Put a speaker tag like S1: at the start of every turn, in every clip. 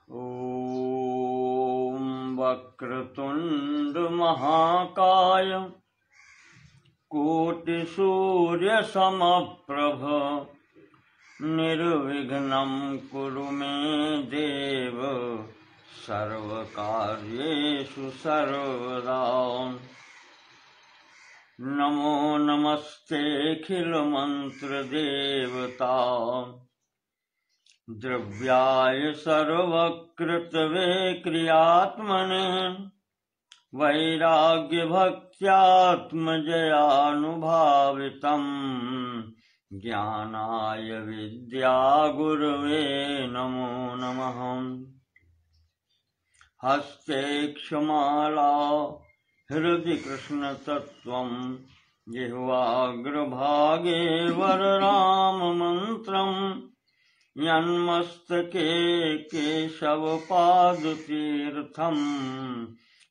S1: ॐ वक्रतुण्ड महाकाय कोटिसूर्यसमप्रभ निर्विघ्नं कुरु मे देव सर्वकार्येषु सर्वदा। नमो नमस्तेऽखिलमन्त्रदेवता द्रव्याय सर्वकृतवे क्रियात्मने वैराग्यभक्त्यात्मजयानुभावितं ज्ञानाय विद्यागुरवे नमो नमः। हस्ते क्षमाला हृदि कृष्णतत्त्वं जिह्वाग्रभागे वरराममन्त्रं यन्मस्तके केशवपादतीर्थं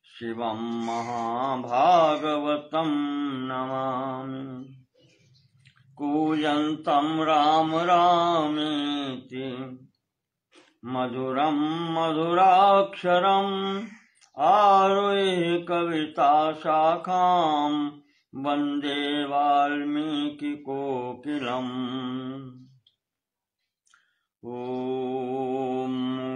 S1: शिवं महाभागवतं नमामि। कूजन्तं राम रामेति मधुरं मधुराक्षरम् आरुह्य कविताशाखां वन्दे वाल्मीकिकोकिलम्। ॐ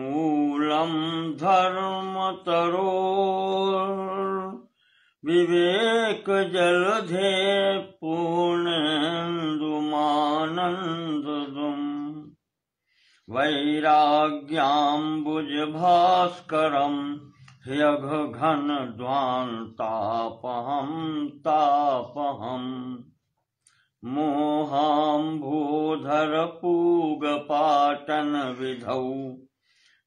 S1: मूलं धर्मतरोर्विवेकजलधे पूर्णेन्दुमानन्ददुम् वैराग्याम्बुजभास्करम् ह्यघघनध्वान्तापहं तापहम् मोहाम्भोधरपूगपाटनविधौ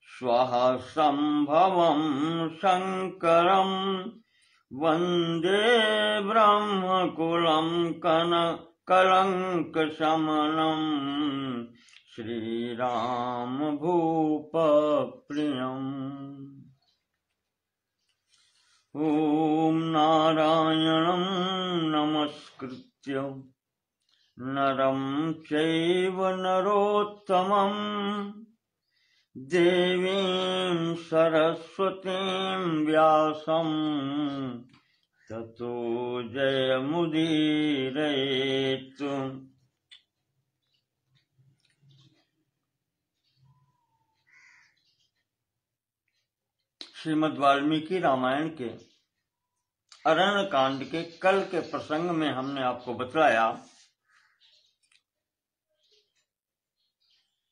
S1: स्वः सम्भवं शङ्करं वन्दे ब्रह्मकुलं कलङ्कशमनं श्रीरामभूपप्रियम्। ॐ नारायणं नमस्कृत्य नरं चैव नरोत्तमं देवीं सरस्वतीं व्यासं ततो जयमुदीरयेत्। श्रीमद् वाल्मीकि रामायण के अरण्य कांड के कल के प्रसंग में हमने आपको बतलाया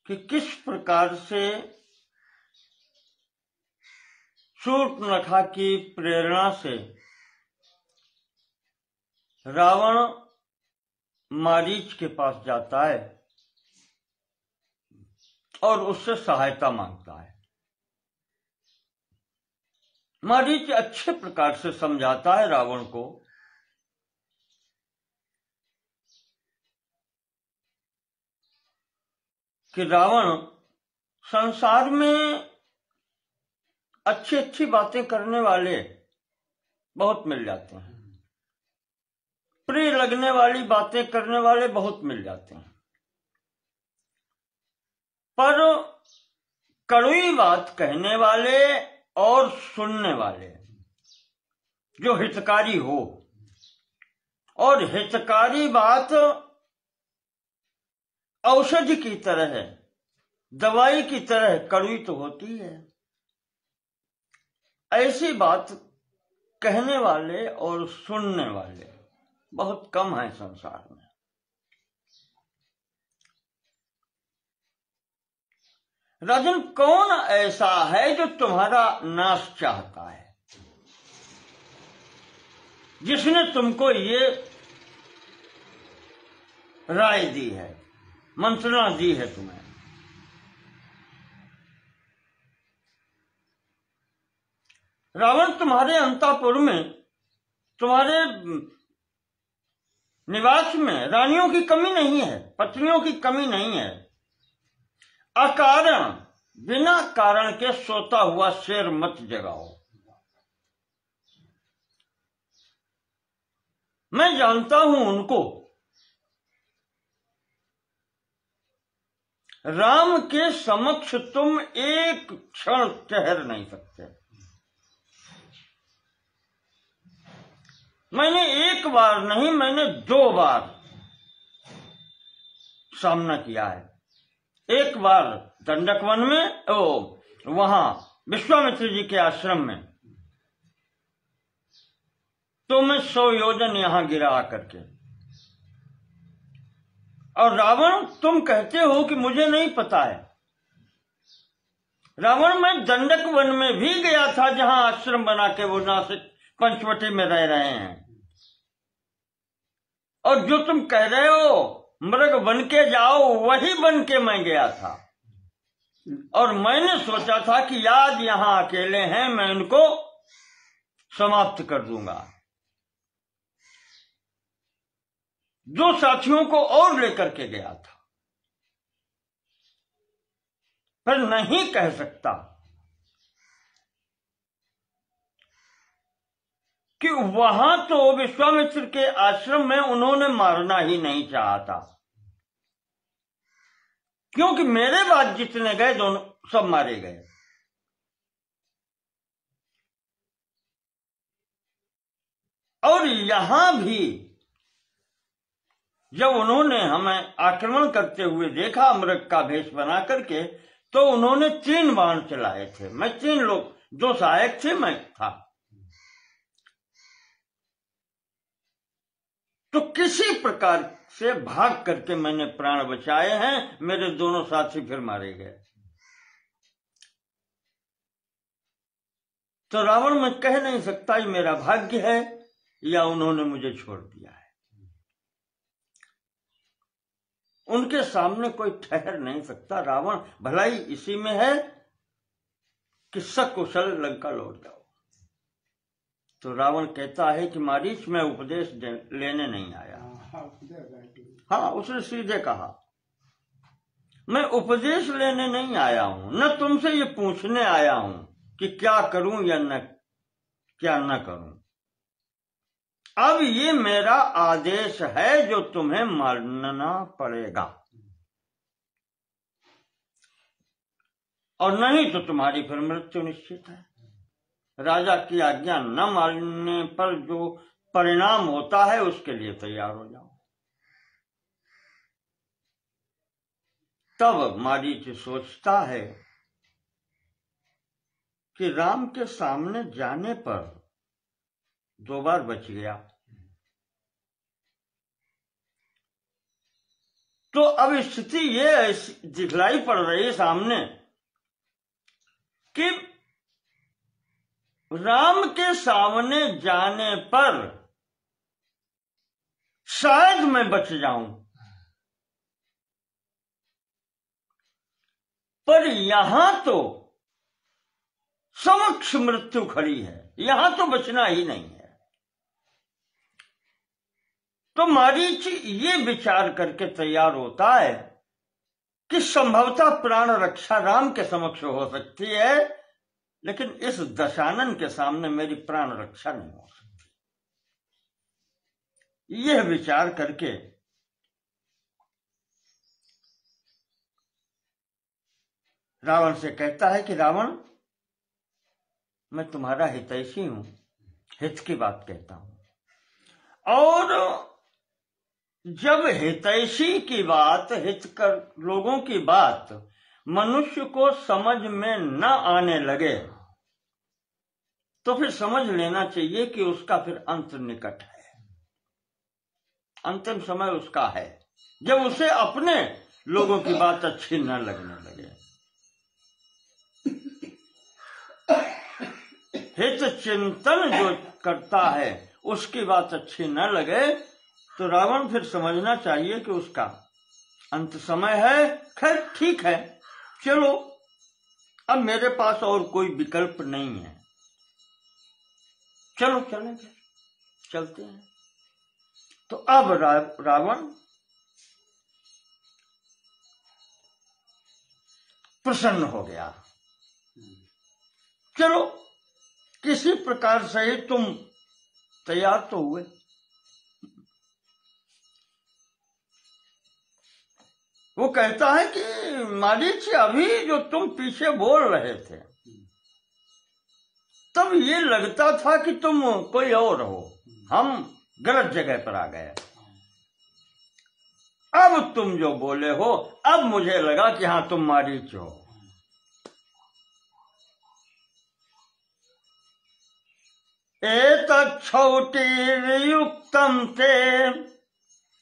S1: कि किस प्रकार से शूर्पणखा की प्रेरणा से रावण मारीच के पास जाता है और उससे सहायता मांगता है। मारीच अच्छे प्रकार से समझाता है रावण को कि रावण, संसार में अच्छी अच्छी बातें करने वाले बहुत मिल जाते हैं, प्रिय लगने वाली बातें करने वाले बहुत मिल जाते हैं, पर कड़वी बात कहने वाले और सुनने वाले जो हितकारी हो, और हितकारी बात औषधि की तरह है, दवाई की तरह कड़वी तो होती है। ऐसी बात कहने वाले और सुनने वाले बहुत कम है संसार में। राजन, कौन ऐसा है जो तुम्हारा नाश चाहता है, जिसने तुमको ये राय दी है, मंत्रणा दी है तुम्हें? रावण तुम्हारे अंतःपुर में, तुम्हारे निवास में रानियों की कमी नहीं है, पत्नियों की कमी नहीं है। अकारण, बिना कारण के सोता हुआ शेर मत जगाओ। मैं जानता हूं उनको, राम के समक्ष तुम एक क्षण ठहर नहीं सकते। मैंने एक बार नहीं, मैंने 2 बार सामना किया है। एक बार दंडक वन में, वहां विश्वामित्र जी के आश्रम में, तो मैं 100 योजन यहां गिरा आकर के। और रावण, तुम कहते हो कि मुझे नहीं पता है। रावण, मैं दंडक वन में भी गया था, जहां आश्रम बना के वो नासिक पंचवटी में रह रहे हैं। और जो तुम कह रहे हो मृग बन के जाओ, वही बन के मैं गया था। और मैंने सोचा था कि आज यहां अकेले हैं, मैं उनको समाप्त कर दूंगा। 2 साथियों को और लेकर के गया था, पर नहीं कह सकता कि वहां तो विश्वामित्र के आश्रम में उन्होंने मारना ही नहीं चाहा था, क्योंकि मेरे बाद जितने गए दोनों सब मारे गए। और यहां भी जब उन्होंने हमें आक्रमण करते हुए देखा मृग का भेष बना करके, तो उन्होंने 3 बाण चलाए थे। मैं 3 लोग, 2 सहायक थे, मैं था। तो किसी प्रकार से भाग करके मैंने प्राण बचाए हैं, मेरे दोनों साथी फिर मारे गए। तो रावण, मैं कह नहीं सकता ये मेरा भाग्य है या उन्होंने मुझे छोड़ दिया है। उनके सामने कोई ठहर नहीं सकता। रावण भलाई इसी में है कि सकुशल लंका लौट जाओ। तो रावण कहता है कि मारीच, मैं उपदेश लेने नहीं आया। हाँ, उसने सीधे कहा, मैं उपदेश लेने नहीं आया हूं, न तुमसे ये पूछने आया हूं कि क्या करूं या क्या न करूं। अब ये मेरा आदेश है जो तुम्हें मानना पड़ेगा, और नहीं तो तुम्हारी फिर मृत्यु निश्चित है। राजा की आज्ञा न मानने पर जो परिणाम होता है उसके लिए तैयार हो जाओ। तब मारीच सोचता है कि राम के सामने जाने पर 2 बार बच गया, तो अब स्थिति ये दिखलाई पड़ रही सामने कि राम के सामने जाने पर शायद मैं बच जाऊं, पर यहां तो समक्ष मृत्यु खड़ी है, यहां तो बचना ही नहीं है। तो मारीच ये विचार करके तैयार होता है कि संभवतः प्राण रक्षा राम के समक्ष हो सकती है, लेकिन इस दशानन के सामने मेरी प्राण रक्षा नहीं हो सकती। यह विचार करके रावण से कहता है कि रावण, मैं तुम्हारा हितैषी हूं, हित की बात कहता हूं। और जब हितैषी की बात, हितकर लोगों की बात मनुष्य को समझ में न आने लगे, तो फिर समझ लेना चाहिए कि उसका फिर अंत निकट है, अंतिम समय उसका है, जब उसे अपने लोगों की बात अच्छी न लगने लगे। हित चिंतन जो करता है उसकी बात अच्छी न लगे, तो रावण फिर समझना चाहिए कि उसका अंत समय है। खैर ठीक है, चलो, अब मेरे पास और कोई विकल्प नहीं है, चलो चलते हैं। तो अब रावण प्रसन्न हो गया। चलो, किसी प्रकार से ही तुम तैयार तो हुए। वो कहता है कि मारीच, अभी जो तुम पीछे बोल रहे थे तब ये लगता था कि तुम कोई और हो, हम गलत जगह पर आ गए। अब तुम जो बोले हो, अब मुझे लगा कि हाँ तुम मारीच हो। एतच्छौटीर्युक्तं ते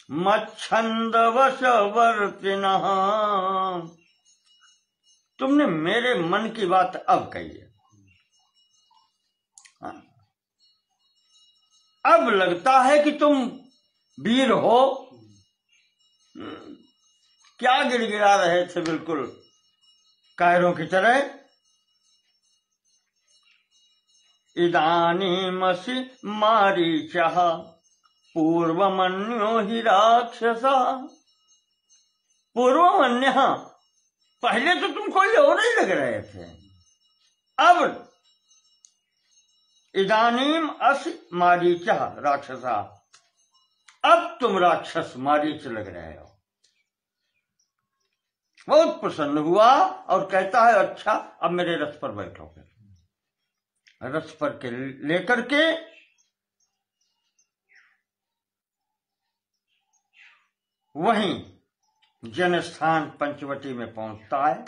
S1: मच्छन्दवशवर्तिनः। तुमने मेरे मन की बात अब कही है। अब लगता है कि तुम वीर हो। क्या गिड़गिड़ा रहे थे बिल्कुल कायरों की तरह। इदानीमसि मारीचः पूर्वमन्यो हि राक्षसः। पूर्वमन्यः, पहले तो तुम कोई और ही लग रहे थे, अब इदानीम असि मारीचः राक्षसः, अब तुम राक्षस मारीच लग रहे हो। बहुत प्रसन्न हुआ और कहता है अच्छा अब मेरे रथ पर बैठोगे। रथ पर के लेकर के वहीं जनस्थान पंचवटी में पहुंचता है।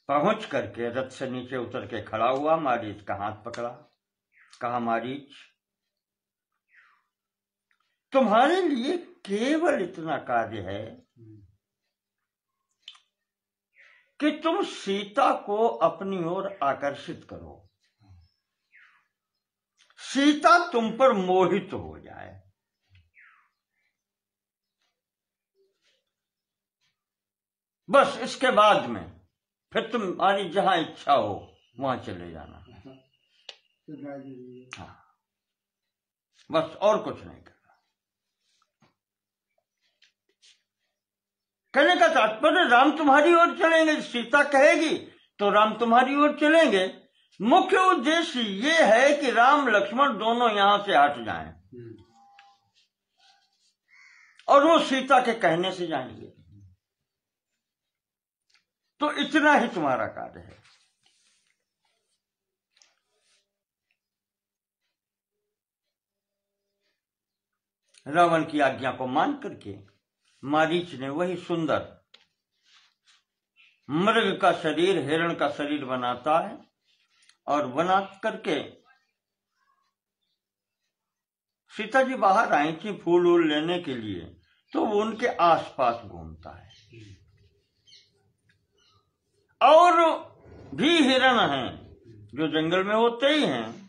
S1: पहुंच करके रथ से नीचे उतर के खड़ा हुआ, मारीच का हाथ पकड़ा, कहा मारीच, तुम्हारे लिए केवल इतना कार्य है कि तुम सीता को अपनी ओर आकर्षित करो, सीता तुम पर मोहित हो जाए। बस इसके बाद में फिर तुम्हारी जहां इच्छा हो वहां चले जाना। हाँ, बस और कुछ नहीं करना। कहने का तात्पर्य राम तुम्हारी ओर चलेंगे, सीता कहेगी तो राम तुम्हारी ओर चलेंगे। मुख्य उद्देश्य ये है कि राम लक्ष्मण दोनों यहां से हट जाएं और वो सीता के कहने से जाएंगे। तो इतना ही तुम्हारा कार्य है। रावण की आज्ञा को मान करके मारीच ने वही सुंदर मृग का शरीर, हिरण का शरीर बनाता है और बना करके सीता जी बाहर आई थी फूल वूल लेने के लिए, तो वो उनके आसपास घूमता है। और भी हिरण हैं जो जंगल में होते ही हैं,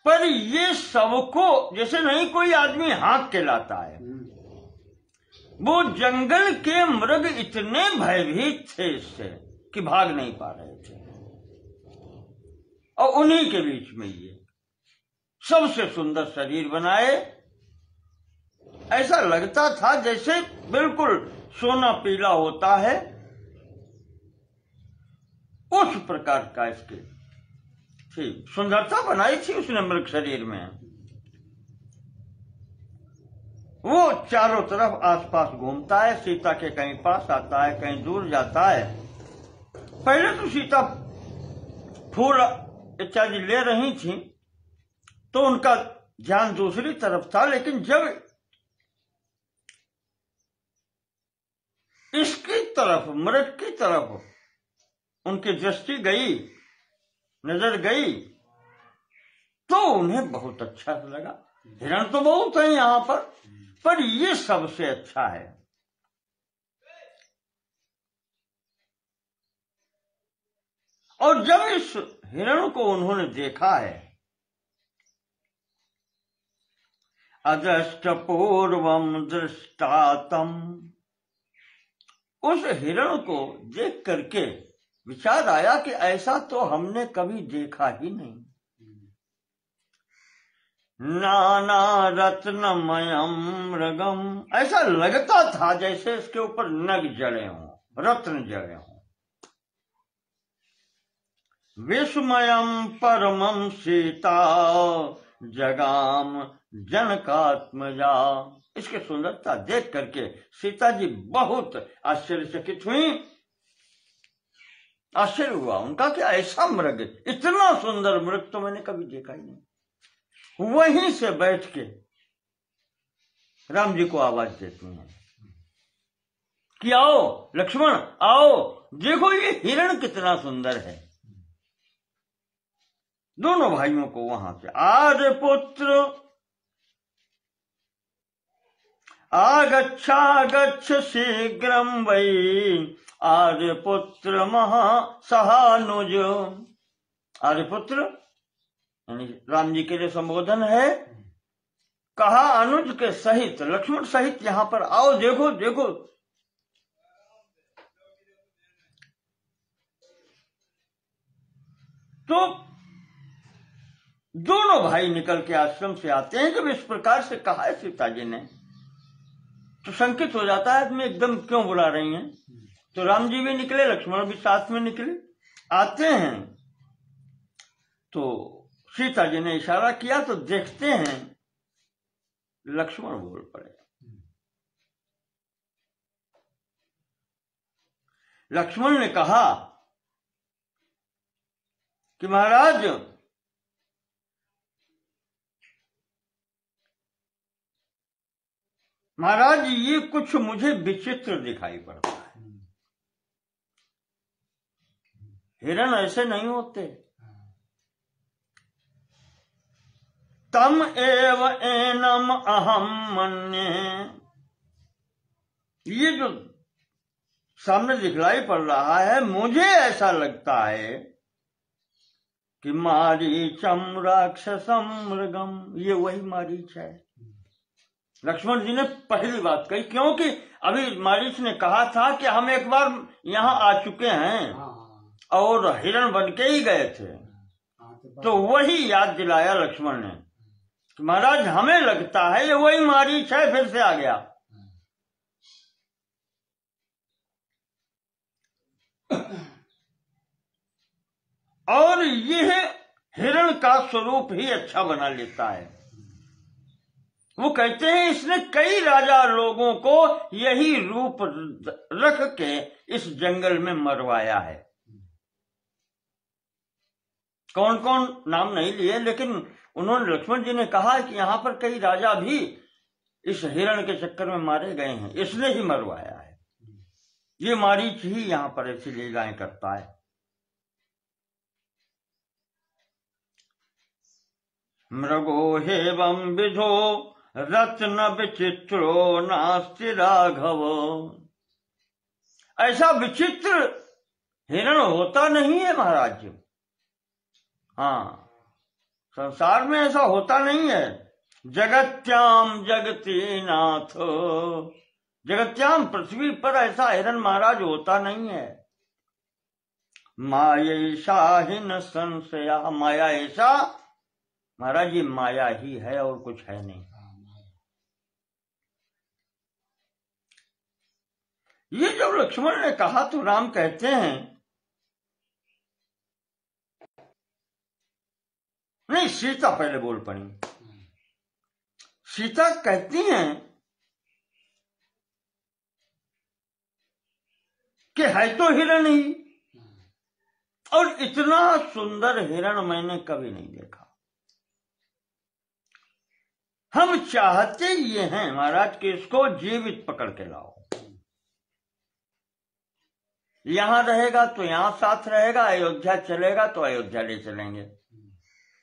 S1: पर ये सबको जैसे नहीं कोई आदमी हाँक के लाता है। वो जंगल के मृग इतने भयभीत थे इससे कि भाग नहीं पा रहे थे, और उन्हीं के बीच में ये सबसे सुंदर शरीर बनाए। ऐसा लगता था जैसे बिल्कुल सोना पीला होता है, उस प्रकार का इसके थी सुंदरता बनाई थी उसने मृग शरीर में। वो चारों तरफ आसपास घूमता है, सीता के कहीं पास आता है, कहीं दूर जाता है। पहले तो सीता फूल इत्यादि ले रही थी तो उनका ध्यान दूसरी तरफ था, लेकिन जब इसकी तरफ, मृग की तरफ उनकी दृष्टि गई, नजर गई, तो उन्हें बहुत अच्छा लगा। हिरण तो बहुत है यहां पर ये सबसे अच्छा है। और जब इस हिरण को उन्होंने देखा है, अदृष्ट पूर्वम दृष्टातम, उस हिरण को देख करके विचार आया कि ऐसा तो हमने कभी देखा ही नहीं। नाना रत्नमयम मृगम, ऐसा लगता था जैसे इसके ऊपर नग जड़े हों, रत्न जड़े हों। विस्मयम परमम सीता जगाम जनकात्मजा, इसकी सुंदरता देख करके सीता जी बहुत आश्चर्यचकित हुई। आश्चर्य हुआ उनका कि ऐसा मृग, इतना सुंदर मृग तो मैंने कभी देखा ही नहीं। वहीं से बैठ के राम जी को आवाज देती हैं कि आओ लक्ष्मण आओ, देखो ये हिरण कितना सुंदर है। दोनों भाइयों को वहां से आर्य पुत्र आगच्छ शीघ्रम वै आर्यपुत्र महासहानुज। आर्यपुत्र यानी राम जी के लिए संबोधन है। कहा अनुज के सहित, लक्ष्मण सहित यहां पर आओ, देखो देखो। तो दोनों भाई निकल के आश्रम से आते हैं। जब इस प्रकार से कहा है सीता जी ने तो शंकित हो जाता है आदमी, एकदम क्यों बुला रही हैं। तो राम जी भी निकले, लक्ष्मण भी साथ में निकले। आते हैं तो सीता जी ने इशारा किया तो देखते हैं लक्ष्मण बोल पड़े। लक्ष्मण ने कहा कि महाराज ये कुछ मुझे विचित्र दिखाई पड़ता है। हिरण ऐसे नहीं होते। तम एव एनम अहम मन्ये, ये जो सामने दिखलाई पड़ रहा है मुझे ऐसा लगता है कि मारीचम राक्षसम मृगम, ये वही मारीच है। लक्ष्मण जी ने पहली बात कही, क्योंकि अभी मारीच ने कहा था कि हम एक बार यहाँ आ चुके हैं और हिरण बन के ही गए थे। तो वही याद दिलाया लक्ष्मण ने कि महाराज हमें लगता है ये वही मारीच है, फिर से आ गया। और यह हिरण का स्वरूप ही अच्छा बना लेता है। वो कहते हैं इसने कई राजा लोगों को यही रूप रख के इस जंगल में मरवाया है। कौन कौन नाम नहीं लिए, लेकिन उन्होंने, लक्ष्मण जी ने कहा कि यहां पर कई राजा भी इस हिरण के चक्कर में मारे गए हैं, इसने ही मरवाया है। ये मारीच ही यहां पर ऐसी लीलाएं करता है। मृगो हेवं विधो रत्न विचित्रो नास्ति राघव। ऐसा विचित्र हिरण होता नहीं है महाराज। हाँ, संसार में ऐसा होता नहीं है। जगत्याम जगती नाथ, जगत्याम पृथ्वी पर ऐसा हिरण महाराज होता नहीं है। मायैषा ही न संशया, माया ऐसा महाराज ये माया ही है और कुछ है नहीं। ये जब लक्ष्मण ने कहा तो राम कहते हैं, नहीं सीता पहले बोल पड़ी। सीता कहती हैं कि है तो हिरण ही, और इतना सुंदर हिरण मैंने कभी नहीं देखा। हम चाहते ये हैं महाराज कि इसको जीवित पकड़ के लाओ। यहां रहेगा तो यहां साथ रहेगा, अयोध्या चलेगा तो अयोध्या ले चलेंगे।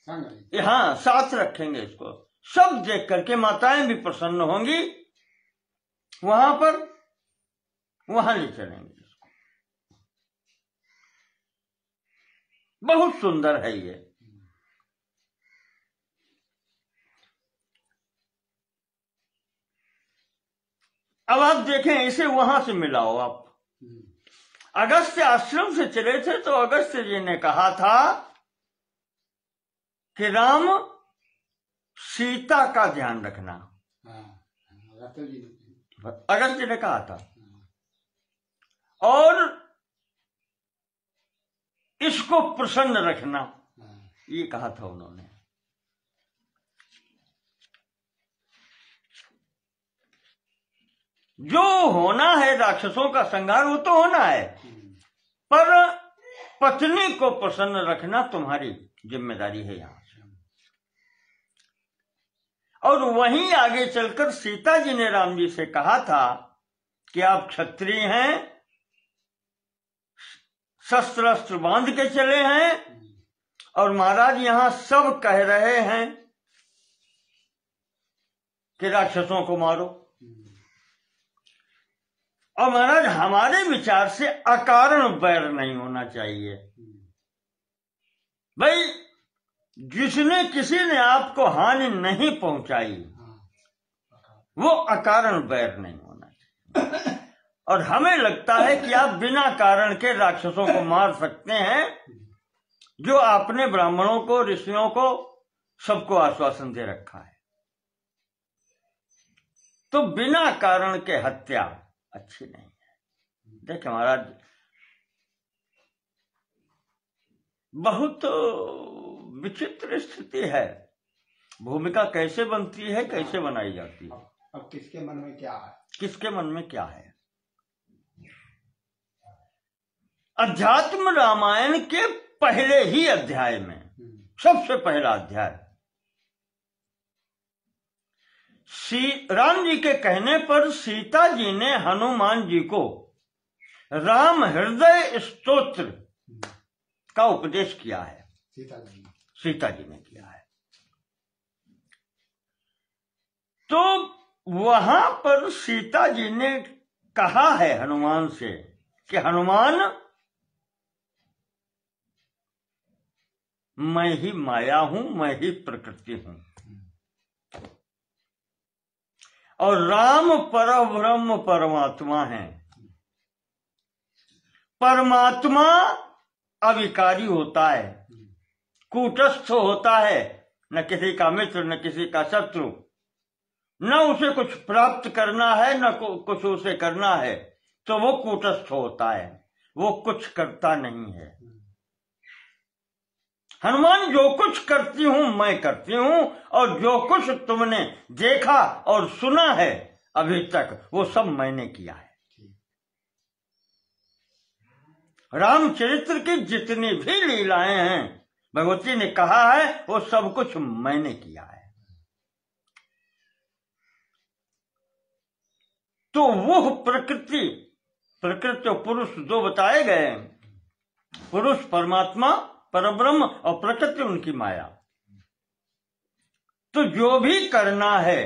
S1: हाँ, साथ रखेंगे इसको। सब देख करके माताएं भी प्रसन्न होंगी, वहां पर वहां ले चलेंगे इसको। बहुत सुंदर है ये। अब आप देखें, इसे वहां से मिलाओ आप। अगस्त्य आश्रम से चले थे तो अगस्त्य जी ने कहा था कि राम सीता का ध्यान रखना। अगस्त्य ने कहा था, और इसको प्रसन्न रखना, ये कहा था उन्होंने। जो होना है राक्षसों का संहार वो तो होना है, पर पत्नी को प्रसन्न रखना तुम्हारी जिम्मेदारी है यहां से। और वहीं आगे चलकर सीता जी ने राम जी से कहा था कि आप क्षत्रिय हैं, शस्त्र अस्त्र बांध के चले हैं, और महाराज यहां सब कह रहे हैं कि राक्षसों को मारो। और महाराज हमारे विचार से अकारण वैर नहीं होना चाहिए। भाई जिसने किसी ने आपको हानि नहीं पहुंचाई वो अकारण वैर नहीं होना चाहिए। और हमें लगता है कि आप बिना कारण के राक्षसों को मार सकते हैं, जो आपने ब्राह्मणों को, ऋषियों को, सबको आश्वासन दे रखा है। तो बिना कारण के हत्या अच्छी नहीं है। देखिए महाराज, बहुत विचित्र स्थिति है। भूमिका कैसे बनती है, कैसे बनाई जाती है,
S2: अब किसके मन में क्या है,
S1: किसके मन में क्या है। अध्यात्म रामायण के पहले ही अध्याय में, सबसे पहला अध्याय, राम जी के कहने पर सीता जी ने हनुमान जी को राम हृदय स्तोत्र का उपदेश किया है। सीता जी ने किया है। तो वहां पर सीता जी ने कहा है हनुमान से कि हनुमान, मैं ही माया हूं, मैं ही प्रकृति हूं, और राम परब्रह्म परमात्मा है। परमात्मा अविकारी होता है, कूटस्थ होता है, न किसी का मित्र न किसी का शत्रु, न उसे कुछ प्राप्त करना है न कुछ उसे करना है, तो वो कूटस्थ होता है, वो कुछ करता नहीं है। हनुमान, जो कुछ करती हूं मैं करती हूं, और जो कुछ तुमने देखा और सुना है अभी तक वो सब मैंने किया है। रामचरित्र की जितनी भी लीलाएं हैं भगवती ने कहा है वो सब कुछ मैंने किया है। तो वो प्रकृति और पुरुष दो बताए गए, पुरुष परमात्मा परब्रह्म और प्रकृति उनकी माया। तो जो भी करना है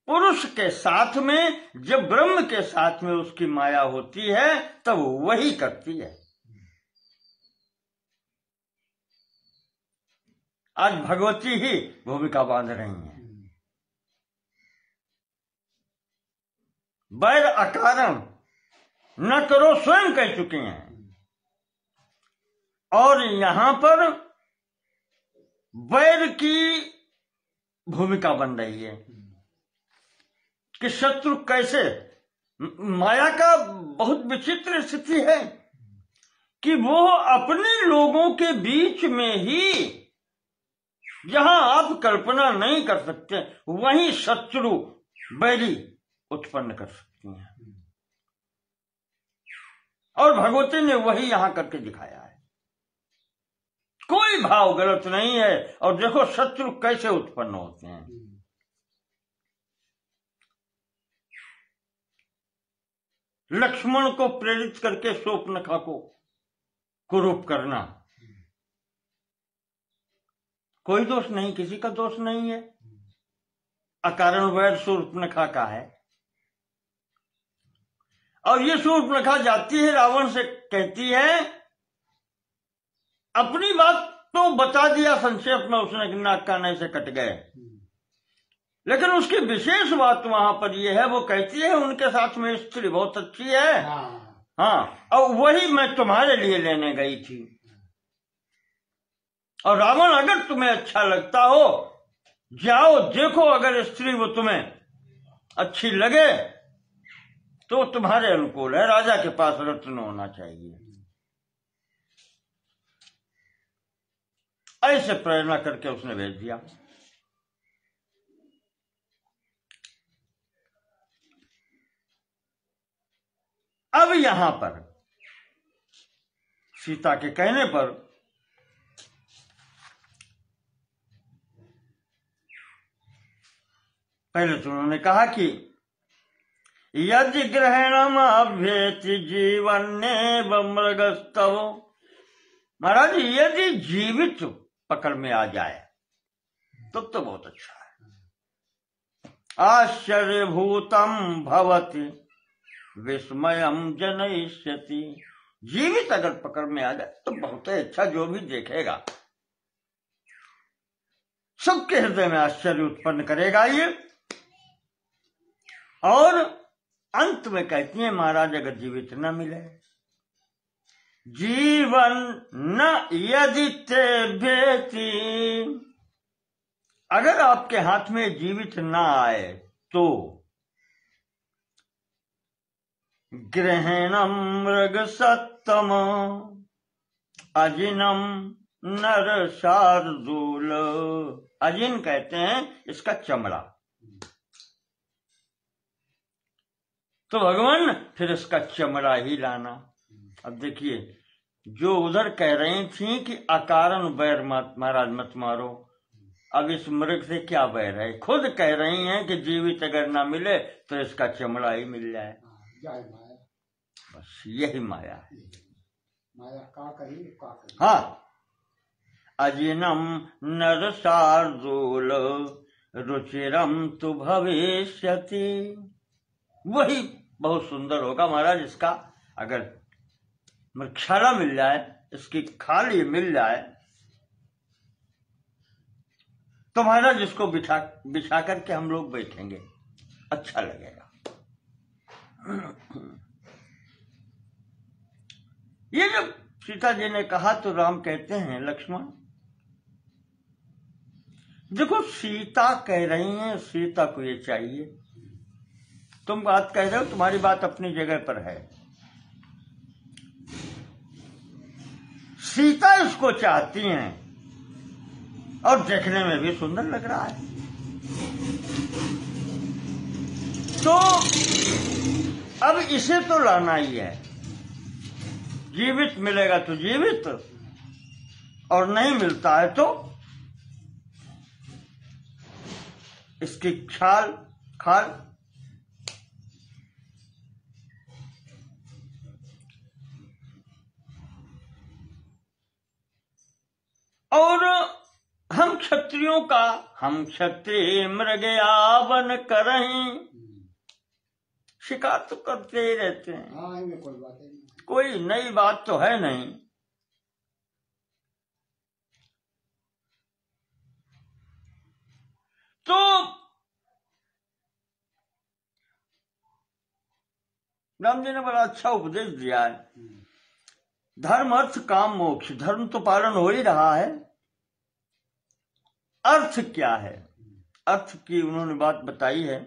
S1: पुरुष के साथ में, जब ब्रह्म के साथ में उसकी माया होती है तब वही करती है। आज भगवती ही भूमिका बांध रही हैं। वैर अकारण न करो, स्वयं कह चुके हैं। और यहां पर वैर की भूमिका बन रही है कि शत्रु कैसे। माया का बहुत विचित्र स्थिति है कि वो अपने लोगों के बीच में ही, जहां आप कल्पना नहीं कर सकते, वहीं शत्रु बैरी उत्पन्न कर सकती हैं। और भगवती ने वही यहां करके दिखाया है। कोई भाव गलत नहीं है। और देखो शत्रु कैसे उत्पन्न होते हैं। लक्ष्मण को प्रेरित करके शूर्पणखा को कुरूप करना, कोई दोष नहीं, किसी का दोष नहीं है, अकारण वैर शूर्पणखा का है। और ये शूर्पणखा जाती है रावण से, कहती है, अपनी बात तो बता दिया संक्षेप में उसने कि नाक कान से कट गए, लेकिन उसकी विशेष बात वहां पर यह है, वो कहती है उनके साथ में स्त्री बहुत अच्छी है, हाँ, और वही मैं तुम्हारे लिए लेने गई थी। और रावण, अगर तुम्हें अच्छा लगता हो जाओ देखो, अगर स्त्री वो तुम्हें अच्छी लगे तो तुम्हारे अनुकूल है, राजा के पास रत्न होना चाहिए। ऐसे प्रेरणा करके उसने भेज दिया। अब यहां पर सीता के कहने पर पहले तो उन्होंने कहा कि यदि ग्रहणम अभ्येति जीवन्नेव मृगस्तव, महाराज यदि जीवित पकड़ में आ जाए तब तो बहुत अच्छा है। आश्चर्यभूतम भवति विस्मयम जनयिष्यति, जीवित अगर पकड़ में आ जाए तो बहुत अच्छा, जो भी देखेगा सबके हृदय में आश्चर्य उत्पन्न करेगा ये। और अंत में कहती हैं महाराज अगर जीवित न मिले, जीवन न यदि ते भेति, अगर आपके हाथ में जीवित न आए तो ग्रहणम मृग सत्तम अजिनम नर शार्दूल, अजिन कहते हैं इसका चमड़ा। तो भगवान फिर इसका चमड़ा ही लाना। अब देखिए, जो उधर कह रही थी कि अकारण बैर महाराज मत मारो, अब इस मृग से क्या बैर है? खुद कह रही हैं कि जीवित अगर ना मिले तो इसका चमड़ा ही मिल जाए। बस यही माया है।
S2: माया का कही।
S1: हाँ, अजिनम नर शार्दूल रुचिरम तु भविष्यति, वही बहुत सुंदर होगा महाराज। इसका अगर मृगशाला मिल जाए, इसकी खाल ये मिल जाए तो महाराज इसको बिछा करके हम लोग बैठेंगे, अच्छा लगेगा। ये जब सीता जी ने कहा तो राम कहते हैं लक्ष्मण देखो, सीता कह रही हैं, सीता को ये चाहिए। तुम बात कह रहे हो, तुम्हारी बात अपनी जगह पर है। सीता इसको चाहती हैं और देखने में भी सुंदर लग रहा है। तो अब इसे तो लाना ही है। जीवित मिलेगा तो जीवित, और नहीं मिलता है तो इसकी खाल और हम क्षत्रियों का, हम क्षत्रिय मृगयावन करहीं, शिकार तो करते ही रहते हैं।
S2: हाँ, इनमें कोई बात नहीं,
S1: कोई नई बात तो है नहीं। तो राम जी ने बड़ा अच्छा उपदेश दिया है। धर्म अर्थ काम मोक्ष, धर्म तो पालन हो ही रहा है। अर्थ क्या है? अर्थ की उन्होंने बात बताई है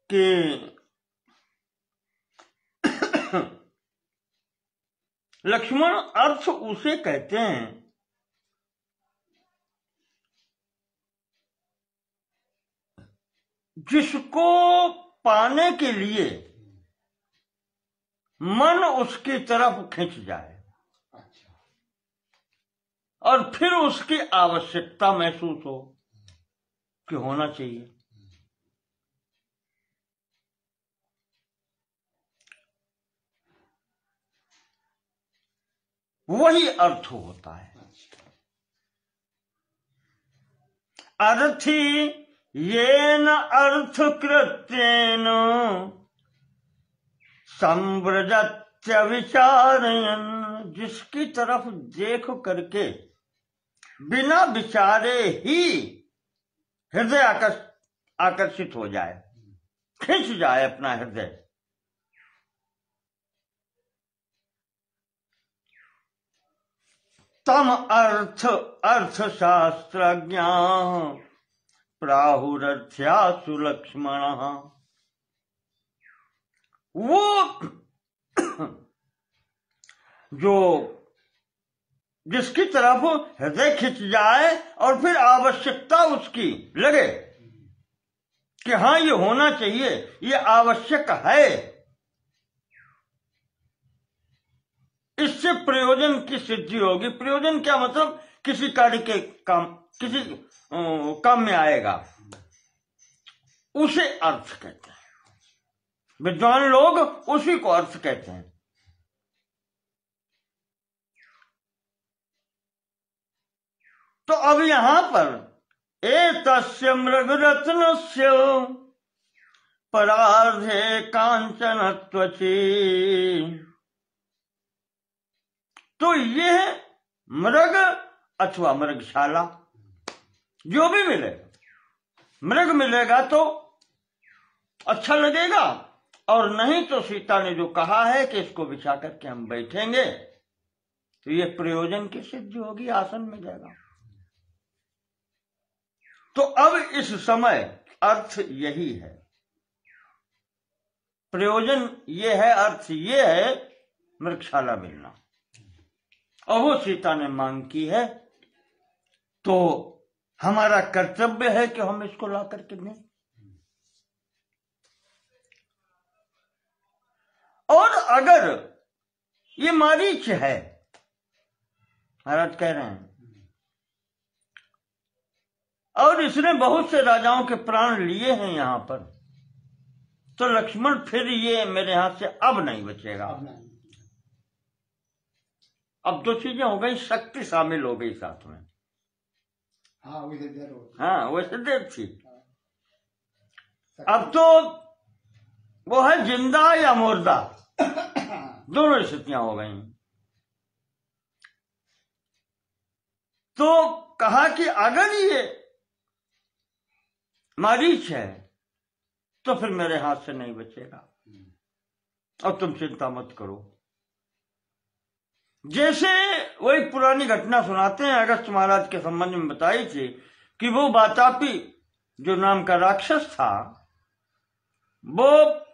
S1: कि लक्ष्मण, अर्थ उसे कहते हैं जिसको पाने के लिए मन उसकी तरफ खिंच जाए और फिर उसकी आवश्यकता महसूस हो कि होना चाहिए। वही अर्थ होता है। अर्थी येन अर्थ कृत्येन संव्रजत्य विचारयन, जिसकी तरफ देख करके बिना विचारे ही हृदय आकर्षित हो जाए, खिंच जाए अपना हृदय। तम अर्थशास्त्रज्ञ प्राहुरर्थ्यासु लक्ष्मण, वो जो जिसकी तरफ हृदय खिंच जाए और फिर आवश्यकता उसकी लगे कि हाँ ये होना चाहिए, ये आवश्यक है, जिससे प्रयोजन की सिद्धि होगी। प्रयोजन क्या मतलब? किसी कार्य के काम, किसी काम में आएगा, उसे अर्थ कहते हैं। विद्वान लोग उसी को अर्थ कहते हैं। तो अब यहां पर एतस्य मृगरत्नस्य परार्धे कांचन त्वची, तो ये मृग अथवा मृगशाला जो भी मिले, मृग मिलेगा तो अच्छा लगेगा, और नहीं तो सीता ने जो कहा है कि इसको बिछा करके हम बैठेंगे तो ये प्रयोजन की सिद्धि होगी, आसन मिलेगा। तो अब इस समय अर्थ यही है, प्रयोजन ये है, अर्थ ये है मृगशाला मिलना, और वो सीता ने मांग की है, तो हमारा कर्तव्य है कि हम इसको ला करके दें। और अगर ये मारीच है, महाराज कह रहे हैं, और इसने बहुत से राजाओं के प्राण लिए हैं यहां पर, तो लक्ष्मण फिर ये मेरे हाथ से अब नहीं बचेगा। अब दो चीजें हो गई, शक्ति शामिल हो गई साथ में।
S2: हाँ वैसे देर होती।
S1: हाँ वैसे देर थी, अब तो वो है जिंदा या मुर्दा, दोनों स्थितियां हो गई। तो कहा कि अगर ये मारीच है तो फिर मेरे हाथ से नहीं बचेगा, और तुम चिंता मत करो। जैसे वही पुरानी घटना सुनाते हैं, अगस्त महाराज के संबंध में बताई थी कि वो वातापी जो नाम का राक्षस था, वो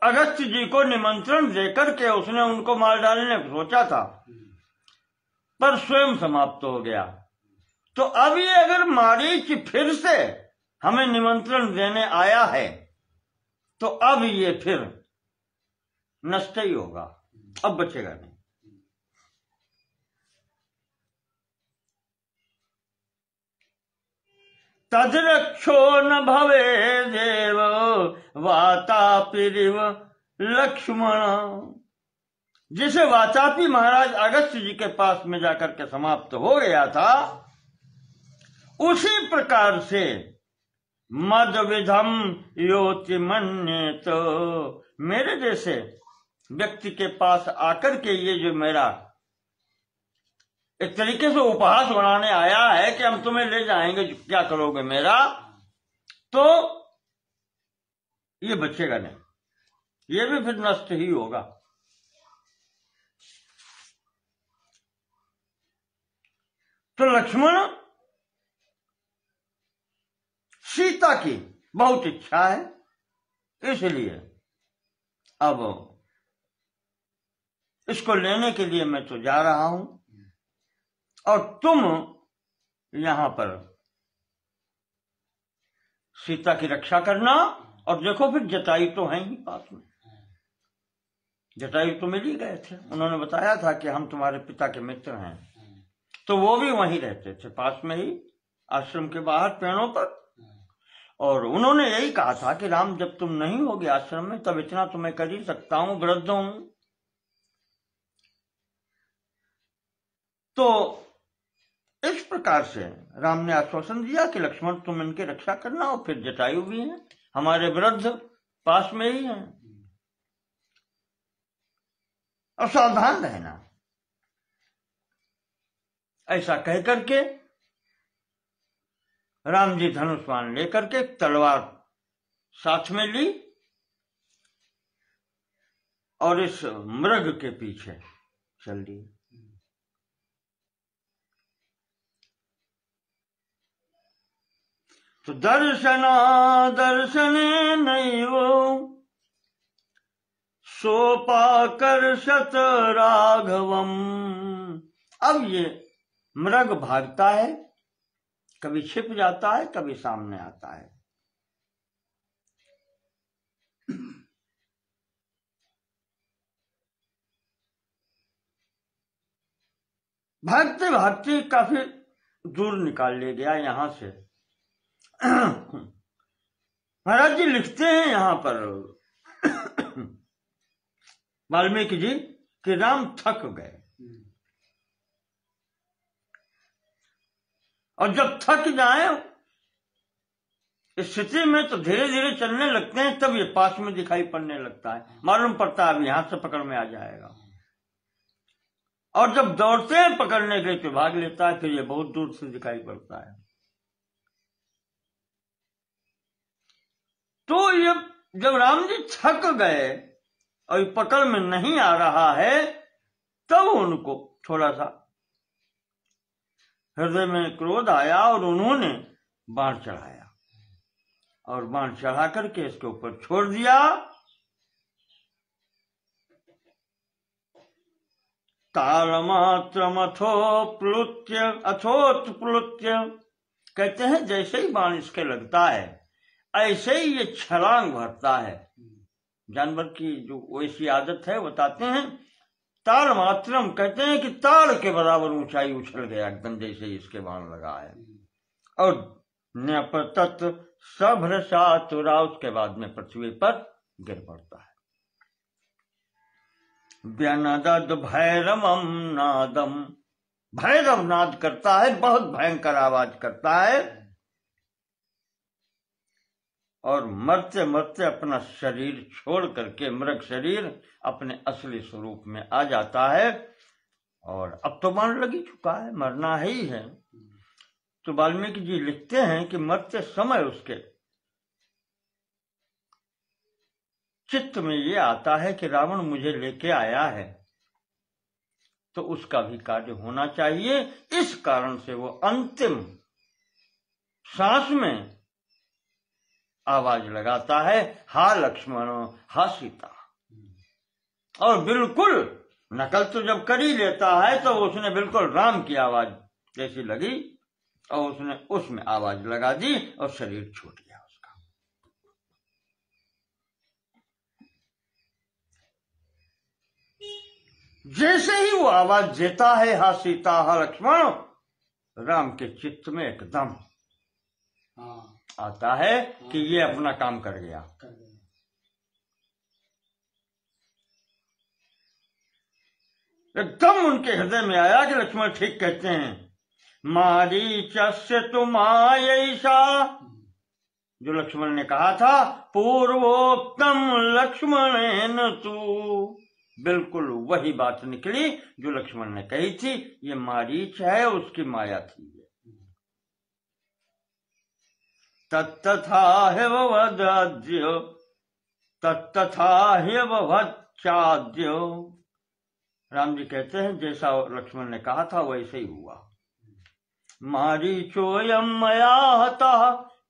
S1: अगस्त जी को निमंत्रण देकर के उसने उनको मार डालने को सोचा था, पर स्वयं समाप्त हो गया। तो अब ये अगर मारीच फिर से हमें निमंत्रण देने आया है तो अब ये फिर नष्ट ही होगा, अब बचेगा नहीं। तद्रक्षो न भवे देव वातापिरिव लक्ष्मण, जिसे वातापी महाराज अगस्त जी के पास में जाकर के समाप्त हो गया था, उसी प्रकार से मद विधम योति मन्ये, तो मेरे जैसे व्यक्ति के पास आकर के ये जो मेरा एक तरीके से उपहास बनाने आया है कि हम तुम्हें ले जाएंगे, क्या करोगे मेरा, तो ये बचेगा नहीं, ये भी फिर नष्ट ही होगा। तो लक्ष्मण, सीता की बहुत इच्छा है, इसलिए अब इसको लेने के लिए मैं तो जा रहा हूं, और तुम यहां पर सीता की रक्षा करना। और देखो फिर जटायु तो है ही पास में, जटायु तो मिल ही गए थे, उन्होंने बताया था कि हम तुम्हारे पिता के मित्र हैं, तो वो भी वहीं रहते थे पास में ही, आश्रम के बाहर पेड़ों पर। और उन्होंने यही कहा था कि राम जब तुम नहीं होगे आश्रम में, तब इतना तो मैं कर ही सकता हूं, वृद्ध हूं। तो इस प्रकार से राम ने आश्वासन दिया कि लक्ष्मण तुम इनकी रक्षा करना, और फिर जटायु भी हैं हमारे वृद्ध पास में ही हैं, और सावधान रहना। ऐसा कह करके राम जी धनुष्मान लेकर के तलवार साथ में ली, और इस मृग के पीछे चल दी। तो दर्शना दर्शने नैव सोपाकर्षत राघवम, अब ये मृग भागता है, कभी छिप जाता है, कभी सामने आता है। भागते भागते काफी दूर निकाल ले गया यहाँ से। महाराज जी लिखते हैं यहाँ पर वाल्मीकि जी कि राम थक गए, और जब थक जाए इस स्थिति में तो धीरे धीरे चलने लगते हैं, तब ये पास में दिखाई पड़ने लगता है, मालूम पड़ता है अब यहां से पकड़ में आ जाएगा। और जब दौड़ते हैं पकड़ने के लिए तो भाग लेता है, फिर ये बहुत दूर से दिखाई पड़ता है। तो ये जब राम जी थक गए और पकड़ में नहीं आ रहा है, तब उनको थोड़ा सा हृदय में क्रोध आया और उन्होंने बाण चढ़ाया, और बाण चढ़ा करके इसके ऊपर छोड़ दिया। अथोत्प्लुत्य कहते हैं जैसे ही बाण इसके लगता है ऐसे ही ये छलांग भरता है। जानवर की जो वैसी आदत है बताते हैं। ताड़ मात्रम कहते हैं कि ताड़ के बराबर ऊंचाई उछल गया एकदम जैसे ही इसके बाण लगा है। और न्यपतत सभ्रसातुरा, उसके बाद में पृथ्वी पर गिर पड़ता है। व्यनदद भैरवम नादम, भैरव नाद करता है, बहुत भयंकर आवाज करता है, और मरते मरते अपना शरीर छोड़ करके मृग शरीर अपने असली स्वरूप में आ जाता है। और अब तो मर लगी चुका है, मरना ही है। तो वाल्मीकि जी लिखते हैं कि मरते समय उसके चित्त में ये आता है कि रावण मुझे लेके आया है, तो उसका भी कार्य होना चाहिए। इस कारण से वो अंतिम सांस में आवाज लगाता है, हा लक्ष्मणो हा सीता। और बिल्कुल नकल तो जब कर ही लेता है तो उसने बिल्कुल राम की आवाज जैसी लगी, और उसने उसमें आवाज लगा दी और शरीर छूट गया उसका। जैसे ही वो आवाज देता है हा सीता हा लक्ष्मण, राम के चित्त में एकदम आता है कि ये अपना काम कर गया। एकदम उनके हृदय में आया कि लक्ष्मण ठीक कहते हैं। मारीचस्य तुमायैषा, जो लक्ष्मण ने कहा था, पूर्वोक्तम लक्ष्मणेन तू, बिल्कुल वही बात निकली जो लक्ष्मण ने कही थी। ये मारीच है, उसकी माया थी। तत्तथा ह्यववद्यो तत्तथा ह्यववच्चाद्यो, राम जी कहते हैं जैसा लक्ष्मण ने कहा था वैसे ही हुआ। मारीचोयम मया हतः,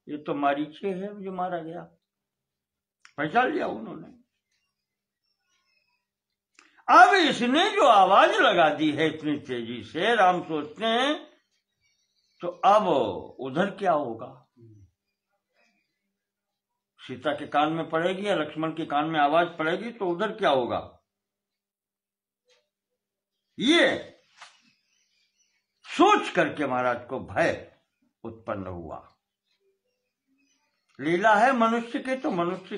S1: ये तो मारीचे है जो मारा गया, पहचान लिया उन्होंने। अब इसने जो आवाज लगा दी है इतनी तेजी से, राम सोचते हैं तो अब उधर क्या होगा। सीता के कान में पड़ेगी या लक्ष्मण के कान में आवाज पड़ेगी तो उधर क्या होगा, ये सोच करके महाराज को भय उत्पन्न हुआ। लीला है मनुष्य के, तो मनुष्य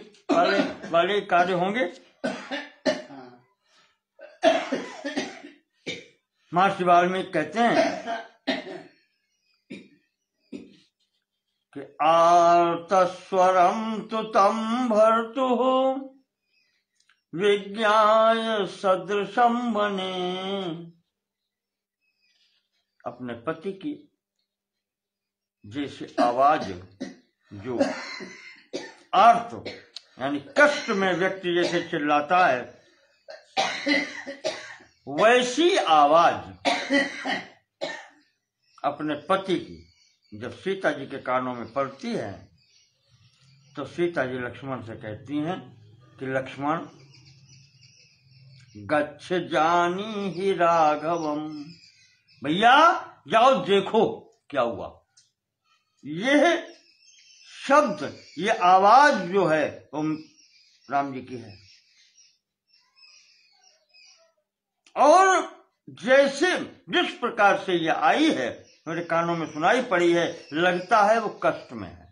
S1: वाले कार्य होंगे। महर्षि वाल्मीकि कहते हैं कि आर्तस्वरम तु तम भर्तुः विज्ञाय सदृशम बने, अपने पति की जैसी आवाज जो आर्त यानी कष्ट में व्यक्ति जैसे चिल्लाता है, वैसी आवाज अपने पति की जब सीता जी के कानों में पड़ती है, तो सीता जी लक्ष्मण से कहती हैं कि लक्ष्मण गच्छ जानी ही राघवम, भैया जाओ देखो क्या हुआ। यह शब्द, ये आवाज जो है वो राम जी की है। और जैसे जिस प्रकार से ये आई है, मेरे कानों में सुनाई पड़ी है, लगता है वो कष्ट में है।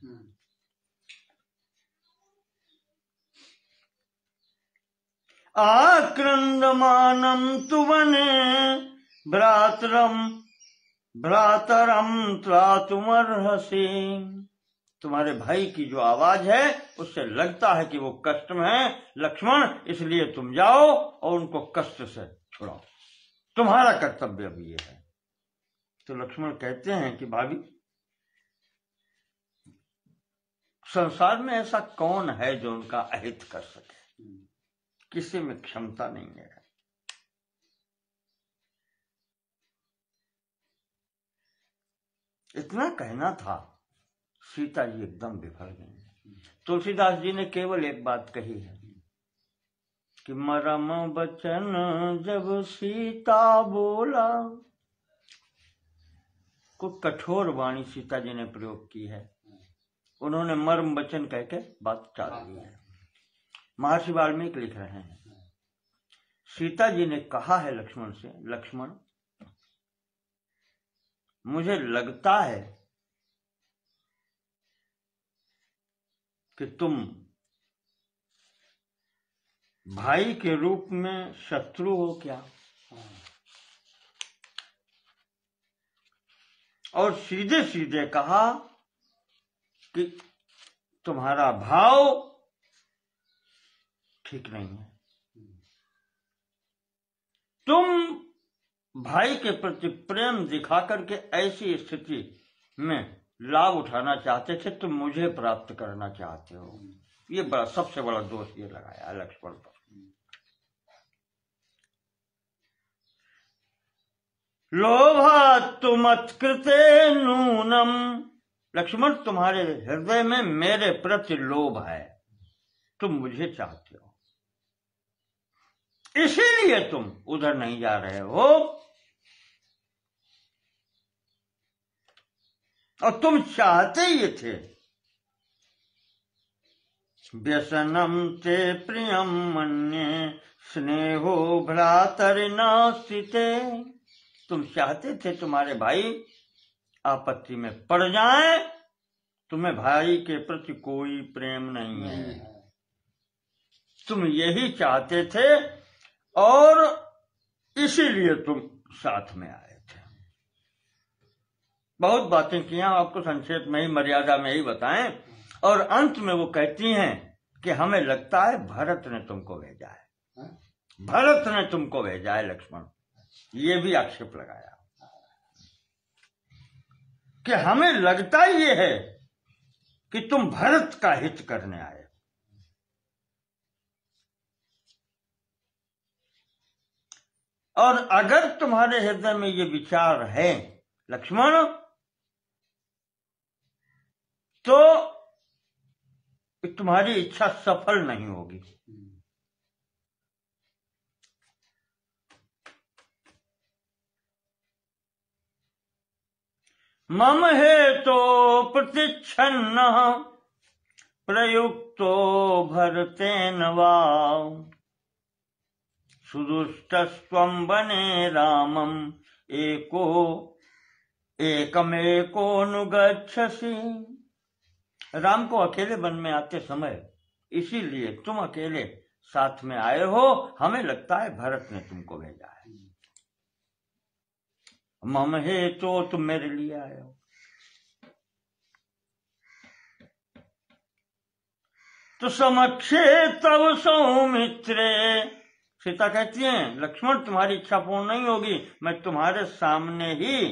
S1: आक्रंदमानं तु वने भ्रातरम त्रातुमर्हसि। तुम्हारे भाई की जो आवाज है उससे लगता है कि वो कष्ट में है लक्ष्मण, इसलिए तुम जाओ और उनको कष्ट से छुड़ाओ, तुम्हारा कर्तव्य भी ये है। तो लक्ष्मण कहते हैं कि भाभी, संसार में ऐसा कौन है जो उनका अहित कर सके? किसी में क्षमता नहीं है। इतना कहना था, सीता जी एकदम विफल गई। तुलसीदास जी ने केवल एक बात कही है कि मरम बचन जब सीता बोला। कुछ कठोर वाणी सीता जी ने प्रयोग की है, उन्होंने मर्म वचन कह के बात टाल दी है। महर्षि वाल्मीकि लिख रहे हैं, सीता जी ने कहा है लक्ष्मण से, लक्ष्मण मुझे लगता है कि तुम भाई के रूप में शत्रु हो क्या? और सीधे सीधे कहा कि तुम्हारा भाव ठीक नहीं है। तुम भाई के प्रति प्रेम दिखा करके ऐसी स्थिति में लाभ उठाना चाहते थे, तुम मुझे प्राप्त करना चाहते हो। ये बड़ा सबसे बड़ा दोष ये लगाया लक्ष्मण पर। लोभात् मत्कृते नूनम। लक्ष्मण, तुम्हारे हृदय में मेरे प्रति लोभ है, तुम मुझे चाहते हो, इसीलिए तुम उधर नहीं जा रहे हो। और तुम चाहते ये थे, व्यसनम ते प्रियम मन्ये स्नेहो भ्रातरिनास्तिते। तुम चाहते थे तुम्हारे भाई आपत्ति में पड़ जाएं, तुम्हें भाई के प्रति कोई प्रेम नहीं है, तुम यही चाहते थे और इसीलिए तुम साथ में आए थे। बहुत बातें की, आपको संक्षेप में ही, मर्यादा में ही बताएं। और अंत में वो कहती हैं कि हमें लगता है भरत ने तुमको भेजा है, भरत ने तुमको भेजा है लक्ष्मण। ये भी आक्षेप लगाया कि हमें लगता ये है कि तुम भरत का हित करने आए। और अगर तुम्हारे हृदय में ये विचार है लक्ष्मण, तो तुम्हारी इच्छा सफल नहीं होगी। मम हेतो प्रतिच्छन्न प्रयुक्तो भरतेन वा सुदुष्टस्त्वं वने रामम एकमेकोऽनुगच्छसि। राम को अकेले वन में आते समय इसीलिए तुम अकेले साथ में आए हो, हमें लगता है भरत ने तुमको भेजा है। मम हेतो, तुम मेरे लिए आए हो। तो समक्षे तव सौमित्रे, सीता कहती हैं लक्ष्मण तुम्हारी इच्छा पूर्ण नहीं होगी, मैं तुम्हारे सामने ही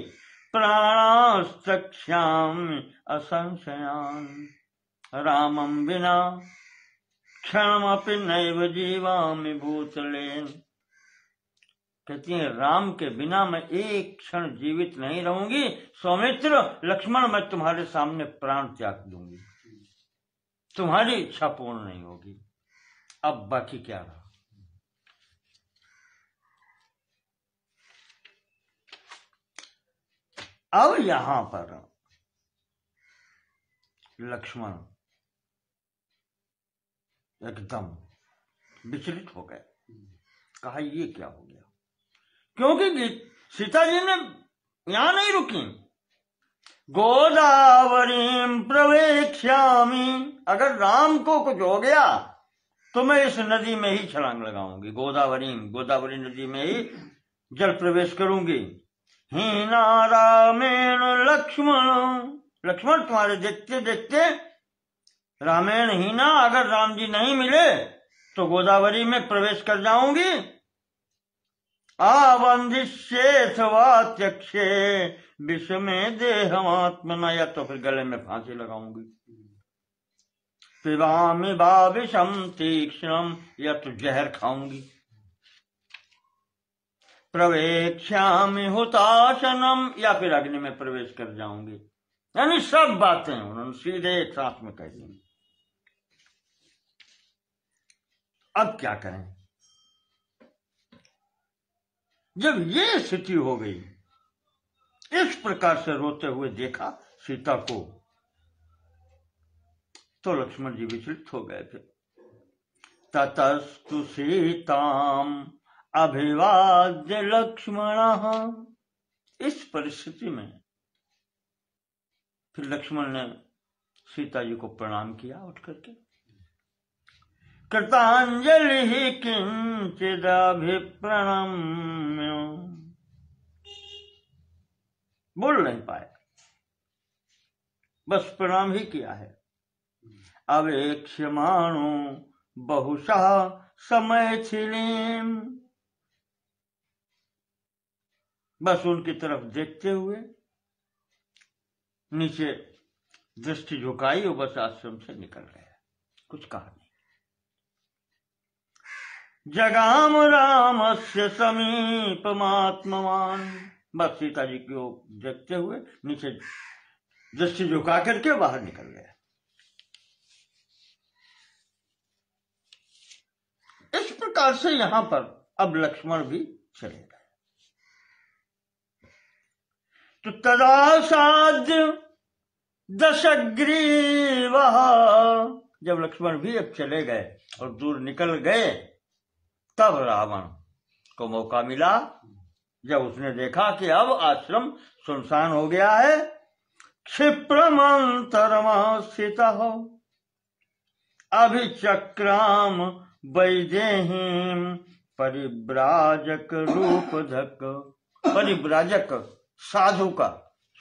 S1: प्राणास्तक्ष्यामि असंशयान रामं विना क्षणमपि नैव जीवामि भूतलेन। कहती हैं राम के बिना मैं एक क्षण जीवित नहीं रहूंगी। सौमित्र, लक्ष्मण, मैं तुम्हारे सामने प्राण त्याग दूंगी, तुम्हारी इच्छा पूर्ण नहीं होगी। अब बाकी क्या रहा? अब यहां पर लक्ष्मण एकदम विचलित हो गए। कहा ये क्या हो गया? क्योंकि सीता जी ने यहां नहीं रुकी। गोदावरीम प्रवेक्ष्यामि, अगर राम को कुछ हो गया तो मैं इस नदी में ही छलांग लगाऊंगी। गोदावरी नदी में ही जल प्रवेश करूंगी। हीना रामेण लक्ष्मण तुम्हारे देखते देखते रामेण हीना, अगर राम जी नहीं मिले तो गोदावरी में प्रवेश कर जाऊंगी। आवंधिष्येथ वा त्यक्षे विषमे देहमात्मना, या तो फिर गले में फांसी लगाऊंगी। पिबामि वा विषम तीक्ष्णम, या तो जहर खाऊंगी। प्रवेक्ष्यामि हुताशनम, या फिर अग्नि में प्रवेश कर जाऊंगी। यानी सब बातें उन्होंने सीधे एक साथ में कह दी। अब क्या करें? जब ये स्थिति हो गई, इस प्रकार से रोते हुए देखा सीता को, तो लक्ष्मण जी विचलित हो गए थे। ततस्तु सीताम अभिवाद्य लक्ष्मण, इस परिस्थिति में फिर लक्ष्मण ने सीता जी को प्रणाम किया उठ करके। कृतांजलि किंचिदभिप्रणम्य, बोल नहीं पाए, बस प्रणाम ही किया है। अवेक्ष्यमाणो बहुशः समयथिलीम, बस उनकी तरफ देखते हुए नीचे दृष्टि झुकाई और बस आश्रम से निकल गया, कुछ कहा नहीं। जगाम रामस्य समीपमात्मवान, बस सीता जी को देखते हुए नीचे दृष्टि झुका करके बाहर निकल गया। इस प्रकार से यहां पर अब लक्ष्मण भी चले गए। तो तदा साध्य दशग्रीव, जब लक्ष्मण भी अब चले गए और दूर निकल गए, तब रावण को मौका मिला। जब उसने देखा कि अब आश्रम सुनसान हो गया है, क्षिप्रमंतरमास्थितः अभिचक्राम वैदेहीं परिव्राजक रूपधक, परिव्राजक साधु का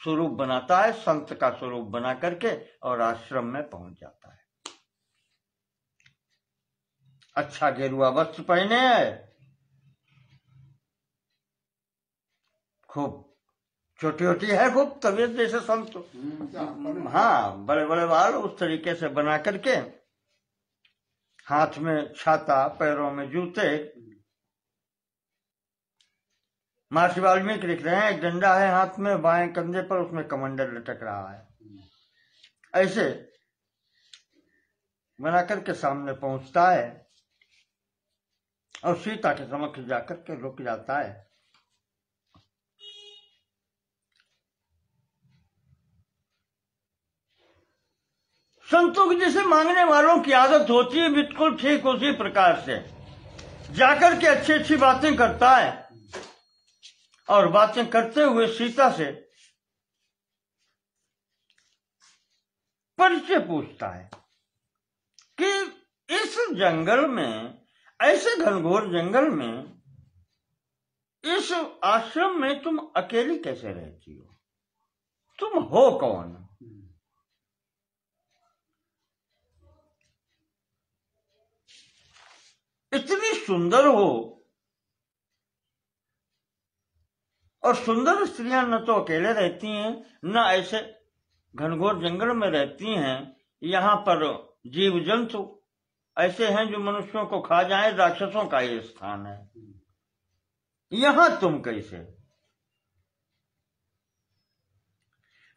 S1: स्वरूप बनाता है, संत का स्वरूप बना करके और आश्रम में पहुंच जाता है। अच्छा गेरुआ वस्त्र पहने है, खूब छोटी छोटी है खूब तबीयत जैसे संत, हाँ बड़े बड़े बाल उस तरीके से बना करके, हाथ में छाता, पैरों में जूते। महर्षि वाल्मीकि लिख रहे हैं, एक डंडा है हाथ में, बाएं कंधे पर उसमें कमंडल लटक रहा है। ऐसे बना करके सामने पहुंचता है और सीता के समक्ष जाकर के रुक जाता है। संतों की जैसे मांगने वालों की आदत होती है, बिल्कुल ठीक उसी प्रकार से जाकर के अच्छी अच्छी बातें करता है और बातें करते हुए सीता से परिचय पूछता है कि इस जंगल में, ऐसे घनघोर जंगल में, इस आश्रम में तुम अकेली कैसे रहती हो? तुम हो कौन? इतनी सुंदर हो, और सुंदर स्त्रियां न तो अकेले रहती हैं, न ऐसे घनघोर जंगल में रहती हैं। यहाँ पर जीव जंतु ऐसे हैं जो मनुष्यों को खा जाए, राक्षसों का ये स्थान है। यहां तुम कैसे?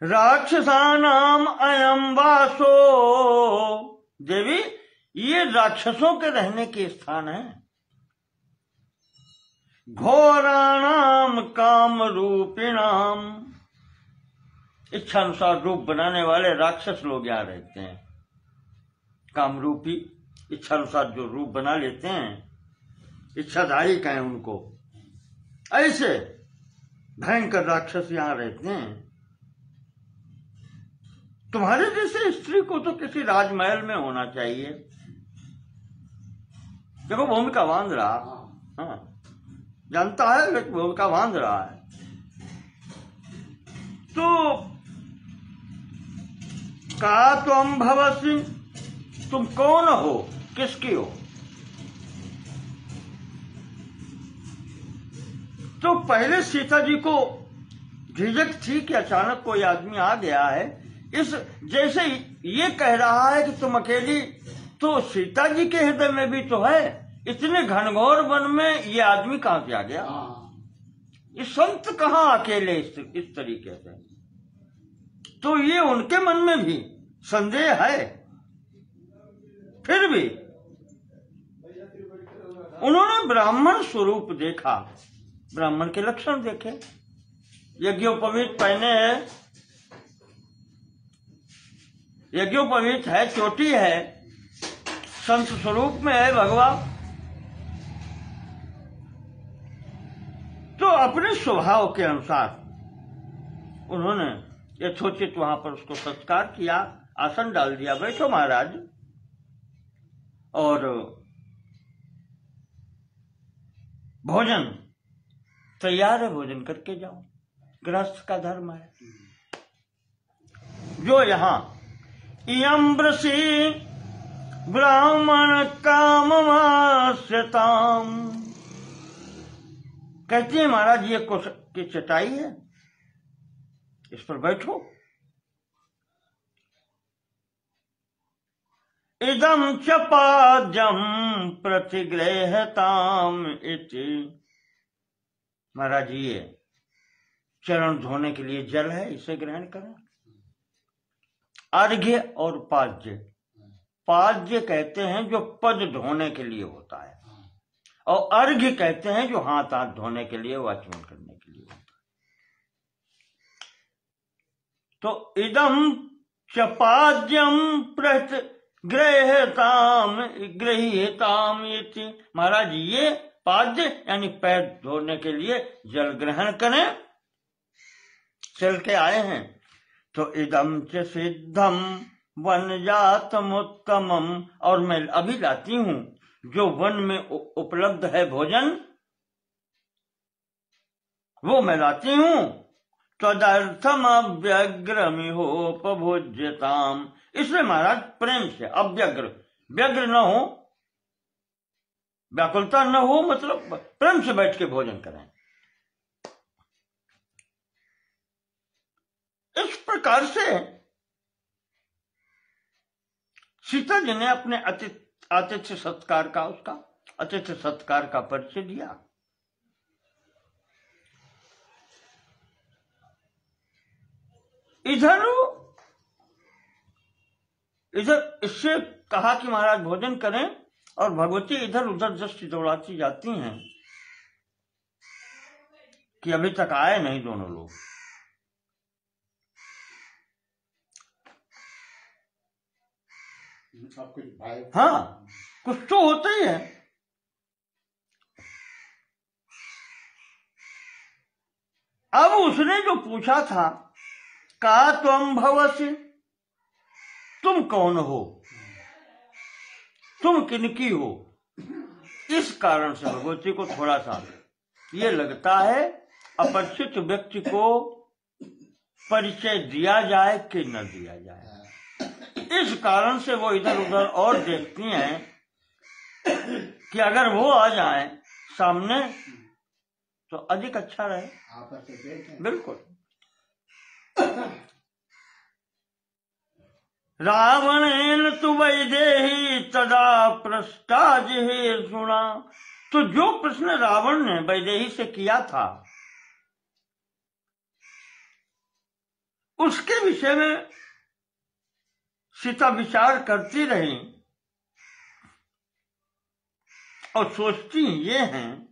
S1: राक्षसानाम अयम वासो, देवी ये राक्षसों के रहने के स्थान है। घोराणाम काम रूपिणाम, इच्छा अनुसार रूप बनाने वाले राक्षस लोग यहाँ रहते हैं। काम रूपी, इच्छा अनुसार जो रूप बना लेते हैं, इच्छाधारी कहें उनको, ऐसे भयंकर राक्षस यहां रहते हैं। तुम्हारे जैसे स्त्री को तो किसी राजमहल में होना चाहिए। देखो भूमिका बांध रहा, हाँ जानता है लेकिन भूमिका बांध रहा है। तो का तुम भवसी, तुम कौन हो, किसकी हो? तो पहले सीता जी को झिझक थी कि अचानक कोई आदमी आ गया है। इस जैसे ये कह रहा है कि तुम अकेली, तो सीता जी के हृदय में भी तो है। इतने घनघोर वन में ये आदमी कहां से आ गया? ये संत कहां अकेले इस तरीके से? तो ये उनके मन में भी संदेह है। फिर भी उन्होंने ब्राह्मण स्वरूप देखा, ब्राह्मण के लक्षण देखे। यज्ञोपवीत पहने है, यज्ञोपवीत है, चोटी है, संत स्वरूप में है भगवान। तो अपने स्वभाव के अनुसार उन्होंने यथोचित वहां पर उसको सत्कार किया, आसन डाल दिया, बैठो महाराज, और भोजन तैयार है, भोजन करके जाओ, गृहस्थ का धर्म है। जो यहाँ इयम्ब्रसी ब्राह्मण काममास्यताम, कहती है महाराज ये कुश की चटाई है, इस पर बैठो। इदम च पाद्यम प्रतिगृहताम इति, महाराज ये चरण धोने के लिए जल है, इसे ग्रहण करें। अर्घ्य और पाद्य, पाद्य कहते हैं जो पद धोने के लिए होता है, और अर्घ्य कहते हैं जो हाथ हाथ धोने के लिए, वाचमन करने के लिए होता है। तो इदम च पाद्यम गृह्यताम इति, महाराज ये पाद्य यानी पैर धोने के लिए जल ग्रहण करें, चल के आए हैं। तो इदम च सिद्धम वनजातम उत्तमम, और मैं अभी लाती हूं जो वन में उपलब्ध है भोजन, वो मैं लाती हूं। तदर्थम अव्यग्रमिहोपभोज्यताम, इसलिए महाराज प्रेम से, अव्यग्र, व्यग्र न हो, व्याकुलता न हो, मतलब प्रेम से बैठ के भोजन करें। इस प्रकार से सीता जी ने अपने आतिथ्य सत्कार का, उसका आतिथ्य सत्कार का परिचय दिया। इधर इससे कहा कि महाराज भोजन करें, और भगवती इधर उधर दृष्टि दौड़ाती जाती हैं कि अभी तक आए नहीं दोनों लोग। हाँ कुछ तो होता ही है। अब उसने जो पूछा था, का त्वं भवसि, तुम कौन हो, तुम किनकी हो, इस कारण से भगवती को थोड़ा सा ये लगता है अपरिचित व्यक्ति को परिचय दिया जाए कि न दिया जाए। इस कारण से वो इधर उधर और देखती हैं कि अगर वो आ जाए सामने तो अधिक अच्छा रहे। बिल्कुल। रावणेन तु वैदेही तदा पृष्ठा जिहेर्षुणा, तो जो प्रश्न रावण ने वैदेही से किया था उसके विषय में सीता विचार करती रही और सोचती ये हैं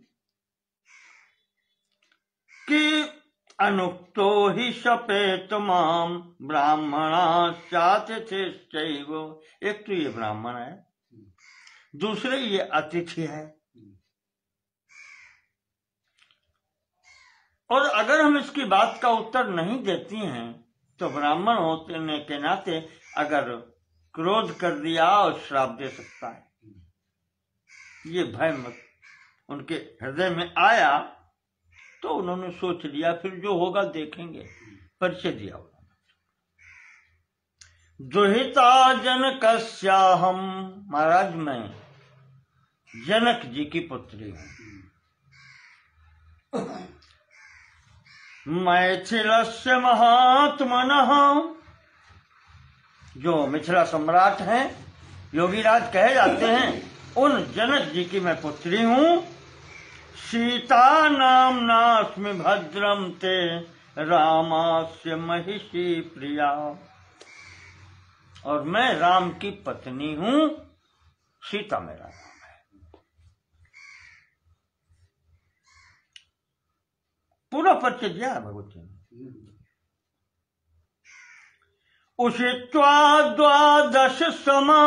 S1: कि अनुक्तो ही शपेत माम ब्राह्मणाश्चातिथिश्चैव, एक तो ये ब्राह्मण है, दूसरे ये अतिथि है। और अगर हम इसकी बात का उत्तर नहीं देती हैं तो ब्राह्मण होने के नाते अगर क्रोध कर दिया और श्राप दे सकता है। ये भय मत उनके हृदय में आया तो उन्होंने सोच लिया, फिर जो होगा देखेंगे। परिचय दिया उन्होंने। दुहिता जनकस्याहम, महाराज मैं जनक जी की पुत्री हूं। मैथिलस्य महात्मनः, जो मिथिला सम्राट हैं, योगीराज कहे जाते हैं, उन जनक जी की मैं पुत्री हूं। सीता नाम्नास्मि भद्रम ते रामास्य महिषी प्रिया, और मैं राम की पत्नी हूं, सीता मेरा नाम है। पूरा परिचय दिया है भगवती ने। उषित्वा द्वादश समा,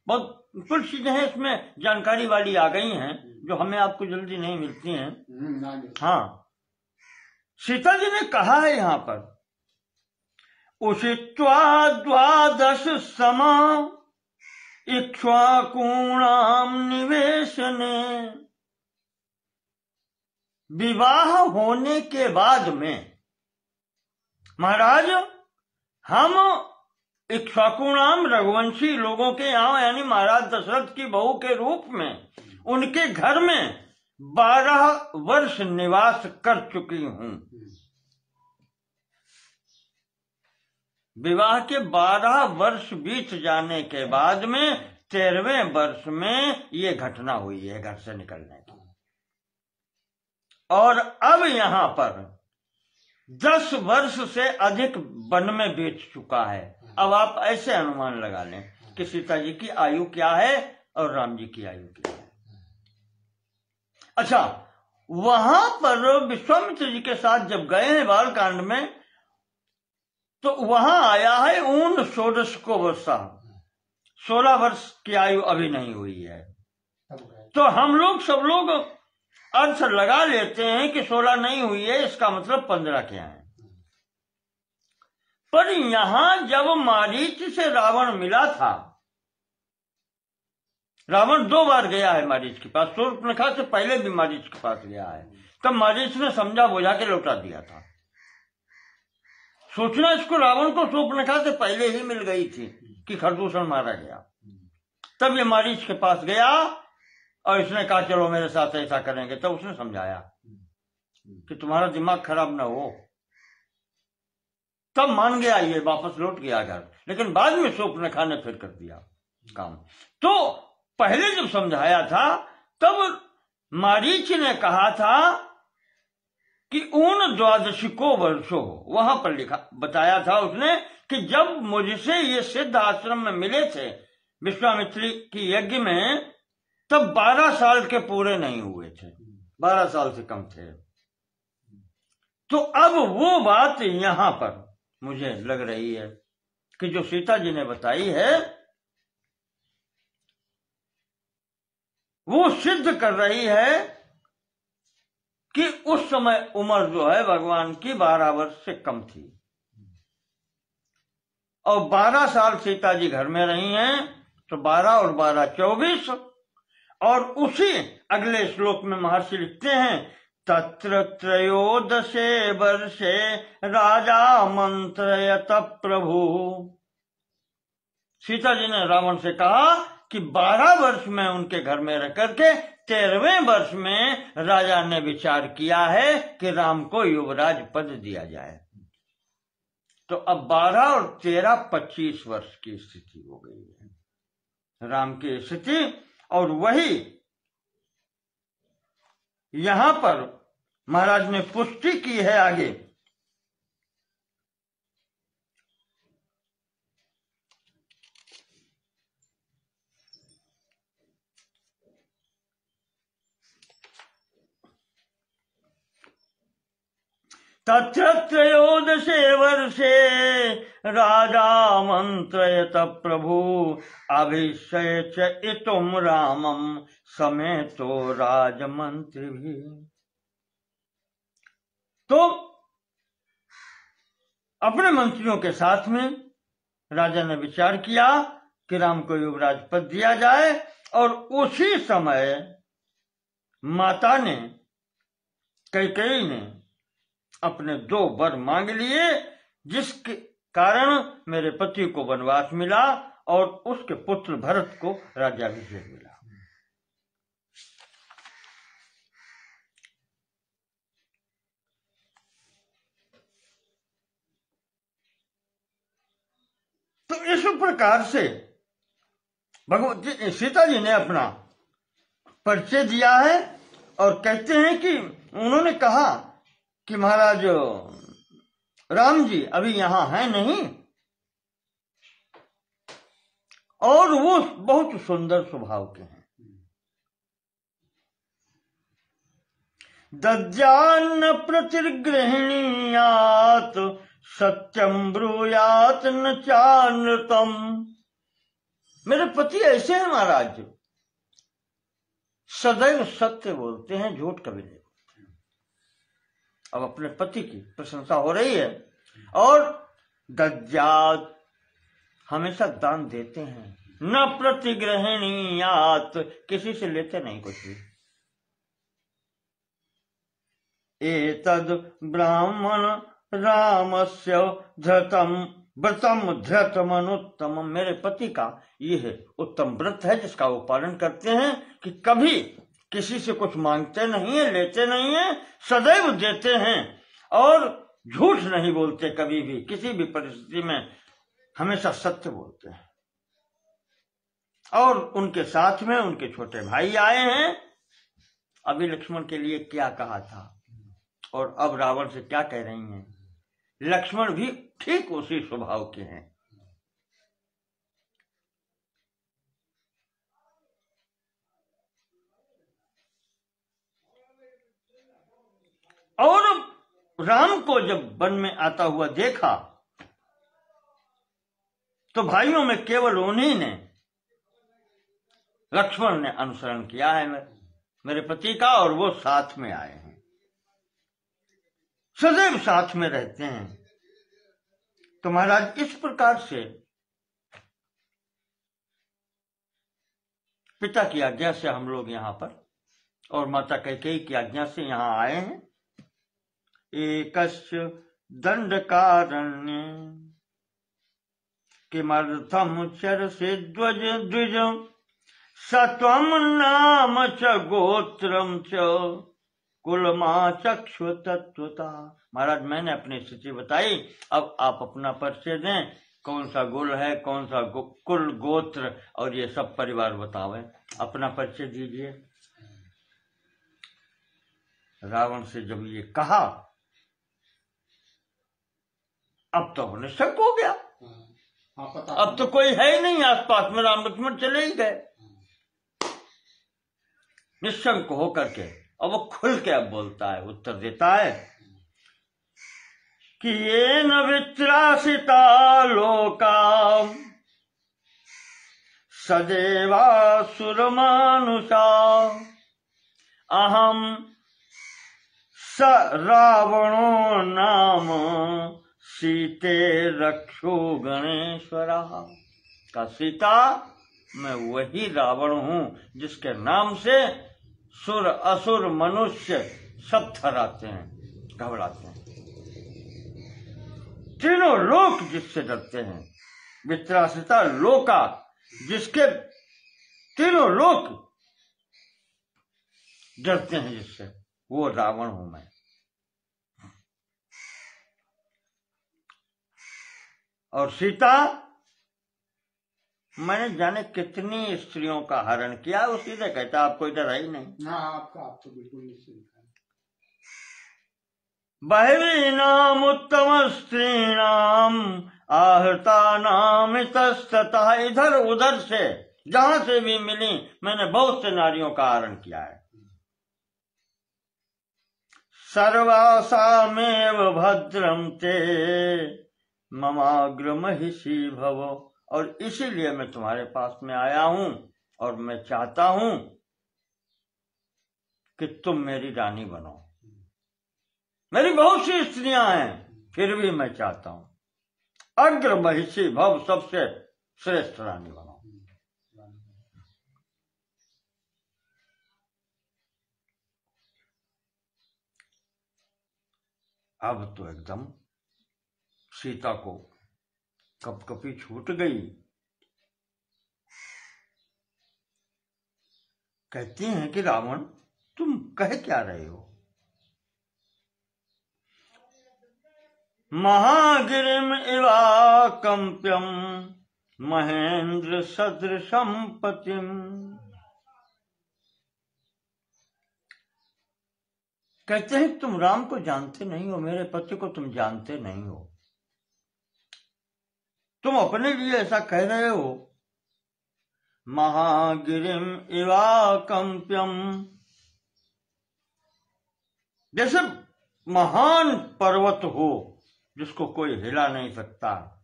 S1: बहुत कुछ चीजें हैं इसमें जानकारी वाली आ गई हैं जो हमें आपको जल्दी नहीं मिलती हैं। हाँ, सीता जी ने कहा है यहाँ पर उषित्वा द्वादश समा इक्ष्वाकूणाम निवेशने, विवाह होने के बाद में महाराज हम इक्ष्वाकूणाम रघुवंशी लोगों के यहाँ यानी महाराज दशरथ की बहू के रूप में उनके घर में 12 वर्ष निवास कर चुकी हूं। विवाह के 12 वर्ष बीत जाने के बाद में 13वें वर्ष में ये घटना हुई है घर से निकलने की। और अब यहाँ पर 10 वर्ष से अधिक वन में बीत चुका है। अब आप ऐसे अनुमान लगा लें कि सीता जी की आयु क्या है और राम जी की आयु क्या है। अच्छा, वहां पर विश्वामित्र जी के साथ जब गए हैं बालकांड में, तो वहां आया है ऊन 16 को वर्षा, 16 वर्ष की आयु अभी नहीं हुई है। तो हम लोग सब लोग अर्थ लगा लेते हैं कि 16 नहीं हुई है, इसका मतलब 15 क्या है। पर यहां जब मारीच से रावण मिला था, रावण 2 बार गया है मारीच के पास, शूर्पणखा से पहले भी मारीच के पास गया है, तब मारीच ने समझा बुझा के लौटा दिया था। सूचना इसको रावण को शूर्पणखा से पहले ही मिल गई थी कि खरदूषण मारा गया। तब ये मारीच के पास गया और इसने कहा चलो मेरे साथ ऐसा करेंगे। तब उसने समझाया कि तुम्हारा दिमाग खराब ना हो। तब मान गया, ये वापस लौट गया घर। लेकिन बाद में शूर्पणखा ने फिर कर दिया काम। तो पहले जब समझाया था तब मारीच ने कहा था कि ऊन 12 को वर्षो, वहां पर लिखा बताया था उसने कि जब मुझसे ये सिद्ध आश्रम में मिले थे विश्वामित्री की यज्ञ में, तब 12 साल के पूरे नहीं हुए थे, 12 साल से कम थे। तो अब वो बात यहां पर मुझे लग रही है कि जो सीता जी ने बताई है वो सिद्ध कर रही है कि उस समय उम्र जो है भगवान की 12 वर्ष से कम थी और 12 साल सीता जी घर में रही हैं, तो 12 और 12 24। और उसी अगले श्लोक में महर्षि लिखते हैं तत्र त्रयोदशे वर्षे राजा मंत्रयत प्रभु। सीता जी ने रावण से कहा कि 12 वर्ष में उनके घर में रह करके 13वें वर्ष में राजा ने विचार किया है कि राम को युवराज पद दिया जाए। तो अब 12 और 13 25 वर्ष की स्थिति हो गई है राम की स्थिति। और वही यहां पर महाराज ने पुष्टि की है आगे। तत्र त्रयोदशे वर्षे राजा मंत्रयत प्रभु अभिषय च इतुम रामम समेतो राजमंत्री भी। तो अपने मंत्रियों के साथ में राजा ने विचार किया कि राम को युवराज पद दिया जाए, और उसी समय माता ने, कैकेयी ने अपने 2 वर मांग लिए, जिसके कारण मेरे पति को वनवास मिला और उसके पुत्र भरत को राज्याभिषेक मिला। तो इस प्रकार से भगवती सीता जी ने अपना परिचय दिया है, और कहते हैं कि उन्होंने कहा कि महाराज राम जी अभी यहां हैं नहीं, और वो बहुत सुंदर स्वभाव के हैं। दद्यान्न प्रतिगृहणीयात सत्यम ब्रूयात न चानृतम। मेरे पति ऐसे हैं महाराज, सदैव सत्य बोलते हैं, झूठ कभी नहीं बोलते। अब अपने पति की प्रशंसा हो रही है। और दद्यात हमेशा दान देते हैं, न प्रतिगृहणीयात किसी से लेते नहीं कुछ भी। एतद ब्राह्मण रामस्य धृतम व्रतम धृतमनुत्तम। मेरे पति का यह उत्तम व्रत है जिसका वो पालन करते हैं कि कभी किसी से कुछ मांगते नहीं है, लेते नहीं है, सदैव देते हैं, और झूठ नहीं बोलते कभी भी, किसी भी परिस्थिति में हमेशा सत्य बोलते हैं। और उनके साथ में उनके छोटे भाई आए हैं। अभी लक्ष्मण के लिए क्या कहा था और अब रावण से क्या कह रही हैं। लक्ष्मण भी ठीक उसी स्वभाव के हैं। और राम को जब वन में आता हुआ देखा तो भाइयों में केवल उन्हीं ने, लक्ष्मण ने अनुसरण किया है मेरे पति का, और वो साथ में आए हैं, सदैव साथ में रहते हैं। तो महाराज इस प्रकार से पिता की आज्ञा से हम लोग यहाँ पर और माता कैकेयी की आज्ञा से यहाँ आए हैं। एकस्य दंडकारण्य किमर्थम चरसे द्विज सत्वम नाम च गोत्रम च कुलमा चक्षु तत्वता। महाराज मैंने अपनी स्थिति बताई, अब आप अपना परिचय दें, कौन सा कुल है, कौन सा कुल गोत्र और ये सब परिवार बतावें, अपना परिचय दीजिए। रावण से जब ये कहा अब तो उन्हें शक हो गया, अब तो कोई है ही नहीं आसपास में, राम लक्ष्मण चले ही गए। निशंक होकर के अब वो खुल के अब बोलता है, उत्तर देता है कि ये न वित्रासिता लोका सदेवा सुरमानुषा अहम स रावणो नाम सीते रक्षो गणेश्वरा। का सीता मैं वही रावण हूं जिसके नाम से सुर असुर मनुष्य सब थराते हैं, घबराते हैं, तीनों लोक जिससे डरते हैं। वित्रासिता लोका, जिसके तीनों लोक डरते हैं जिससे, वो रावण हूं मैं। और सीता, मैंने जाने कितनी स्त्रियों का हरण किया, वो सीधे कहता आपको इधर ही नहीं।
S2: आप तो बिल्कुल नहीं।
S1: बहवीनाम उत्तम स्त्रीणाम आहृता नाम तस्ततः। इधर उधर से जहां से भी मिली मैंने बहुत से नारियों का हरण किया है। सर्वासामेव भद्रम ते ममाग्र महिषी भव। और इसीलिए मैं तुम्हारे पास में आया हूं और मैं चाहता हूं कि तुम मेरी रानी बनो। मेरी बहुत सी स्त्रियां हैं, फिर भी मैं चाहता हूं अग्र महिषी भव, सबसे श्रेष्ठ रानी बनाओ। अब तो एकदम सीता को कपकपी छूट गई। कहती हैं कि रावण, तुम कह क्या रहे हो? महागिरिम इवा कंप्यम महेंद्र सदृशम पतिम। कहते हैं तुम राम को जानते नहीं हो, मेरे पति को तुम जानते नहीं हो, तुम अपने लिए ऐसा कह रहे हो। महागिरिम इवा कंप्यम, जैसे महान पर्वत हो जिसको कोई हिला नहीं सकता,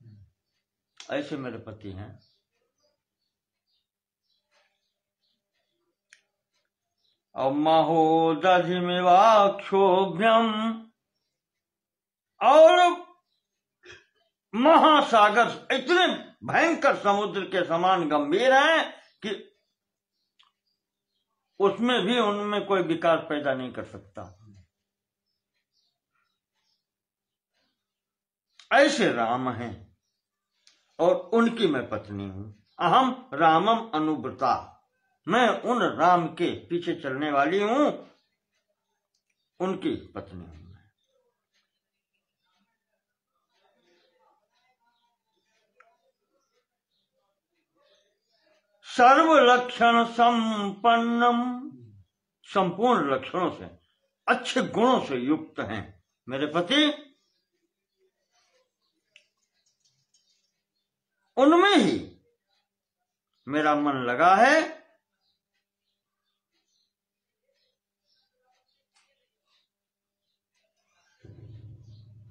S1: ऐसे मेरे पति हैं। और महोदधिमिवाक्षोभ्यम, और महासागर इतने भयंकर समुद्र के समान गंभीर हैं कि उसमें भी उनमें कोई विकार पैदा नहीं कर सकता। ऐसे राम हैं और उनकी मैं पत्नी हूं। अहम रामम अनुव्रता, मैं उन राम के पीछे चलने वाली हूं, उनकी पत्नी हूं। सर्व लक्षण संपन्नम, संपूर्ण लक्षणों से, अच्छे गुणों से युक्त हैं मेरे पति। उनमें ही मेरा मन लगा है।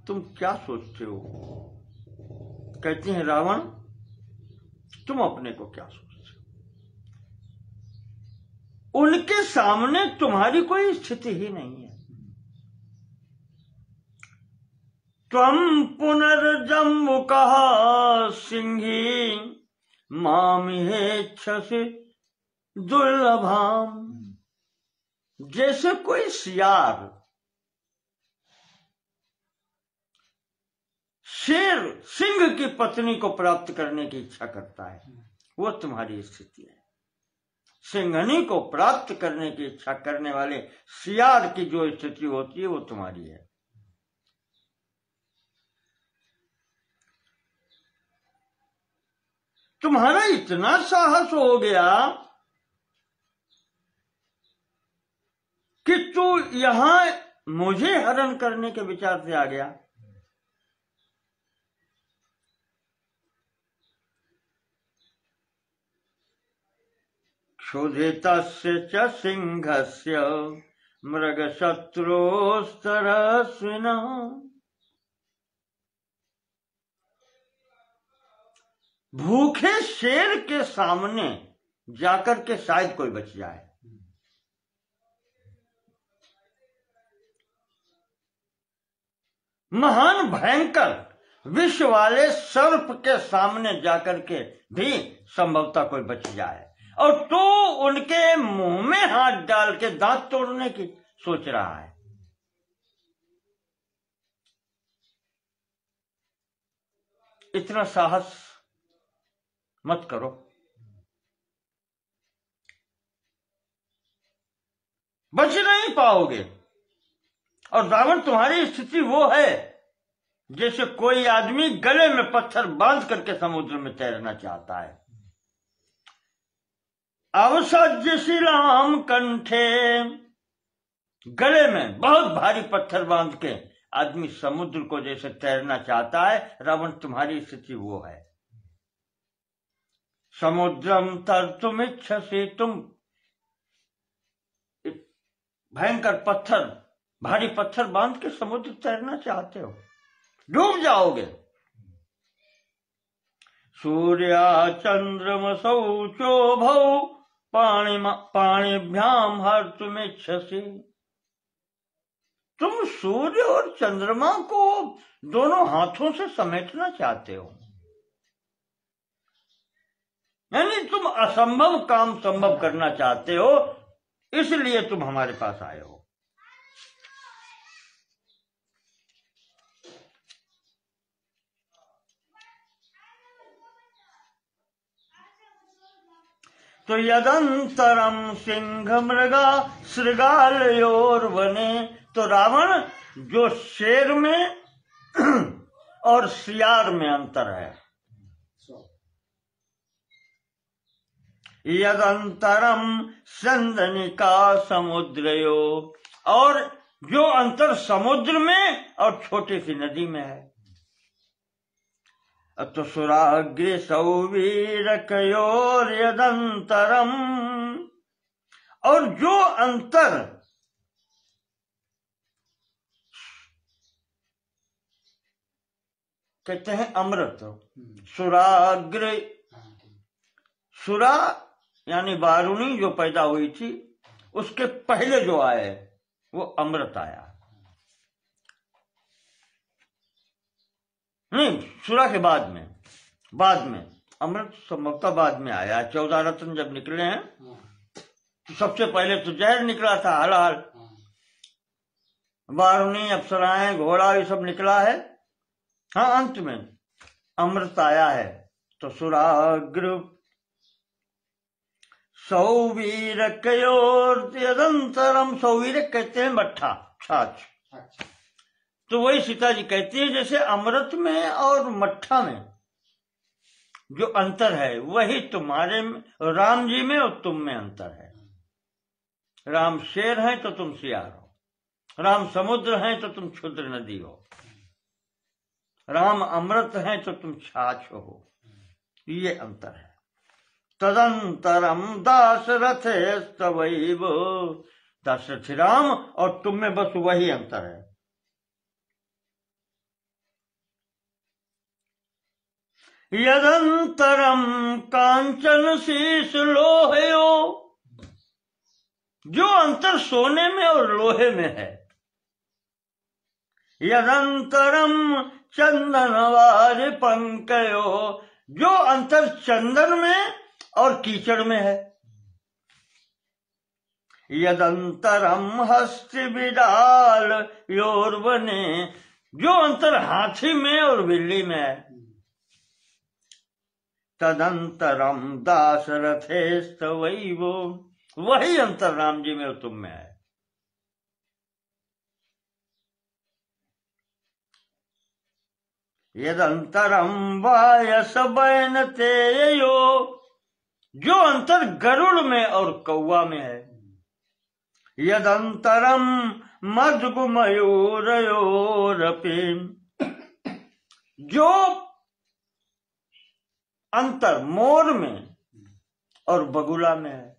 S1: तुम क्या सोचते हो? कहती हैं रावण, तुम अपने को क्या सोचते हो? उनके सामने तुम्हारी कोई स्थिति ही नहीं है। त्वं पुनर्जम्बुकः सिंही मामिहेच्छसि दुर्लभाम। जैसे कोई सियार शेर सिंह की पत्नी को प्राप्त करने की इच्छा करता है, वो तुम्हारी स्थिति है। सिंहनी को प्राप्त करने की इच्छा करने वाले सियार की जो स्थिति होती है वो तुम्हारी है। तुम्हारा इतना साहस हो गया कि तू यहां मुझे हरण करने के विचार से आ गया। क्षुधितस्य च सिंहस्य मृगशत्रोस्तरस्विनः। भूखे शेर के सामने जाकर के शायद कोई बच जाए। महान भयंकर विष वाले सर्प के सामने जाकर के भी संभवतः कोई बच जाए, और तो उनके मुंह में हाथ डाल के दांत तोड़ने की सोच रहा है। इतना साहस मत करो। बच नहीं पाओगे। और रावण, तुम्हारी स्थिति वो है जैसे कोई आदमी गले में पत्थर बांध करके समुद्र में तैरना चाहता है। अवसज्यशीलाम कंठे, गले में बहुत भारी पत्थर बांध के आदमी समुद्र को जैसे तैरना चाहता है, रावण तुम्हारी स्थिति वो है। समुद्रम तर्तुमिच्छसि, तुम भयंकर पत्थर, भारी पत्थर बांध के समुद्र तैरना चाहते हो, डूब जाओगे। सूर्या चंद्रमसौ चोभौ पाणिभ्याम हर्तुमिच्छसि। तुम सूर्य और चंद्रमा को दोनों हाथों से समेटना चाहते हो, यानी तुम असंभव काम संभव करना चाहते हो, इसलिए तुम हमारे पास आए हो। तो यदंतरम सिंह मृगा श्रृगालयोर्वने, तो रावण जो शेर में और सियार में अंतर है, यदंतरम संदनिका समुद्रयो, और जो अंतर समुद्र में और छोटी सी नदी में है। तो सुराग्रे सौवीरकयोर यदंतरम, और जो अंतर कहते हैं अमृत, सुराग्र, सुरा यानी वारुणी जो पैदा हुई थी, उसके पहले जो आए वो अमृत आया। नहीं, सुरा के बाद में अमृत संभवतः बाद में आया। 14 रत्न जब निकले हैं तो सबसे पहले तो जहर निकला था, हाल वारुणी, अप्सराएं, घोड़ा, ये सब निकला है। हाँ, अंत में अमृत आया है। तो सुराग्र सौवीरकयोर्यदंतरम, सौवीरक कहते हैं मट्ठा, छाछ। तो वही सीता जी कहती है जैसे अमृत में और मट्ठा में जो अंतर है वही तुम्हारे राम जी में और तुम में अंतर है। राम शेर है तो तुम सियार हो, राम समुद्र है तो तुम क्षुद्र नदी हो, राम अमृत है तो तुम छाछ हो, ये अंतर है। तदंतरम दाशरथे स्तवैव, दशरथ राम और तुम में बस वही अंतर है। यदंतरम कांचन शीश लोहयो, जो अंतर सोने में और लोहे में है। यदंतरम चंदनवार पंकयो, जो अंतर चंदन में और कीचड़ में है। यदंतरम हस्ति बिडाल योर्वने, जो अंतर हाथी में और बिल्ली में है। तदंतरम दाशरथे स्तवैव, वही अंतर राम जी में और तुम में है। यदंतरम वायस बैन तेयो, जो अंतर गरुड़ में और कौवा में है। यदंतरम मधुगु मयूरयोरपि, जो अंतर मोर में और बगुला में है।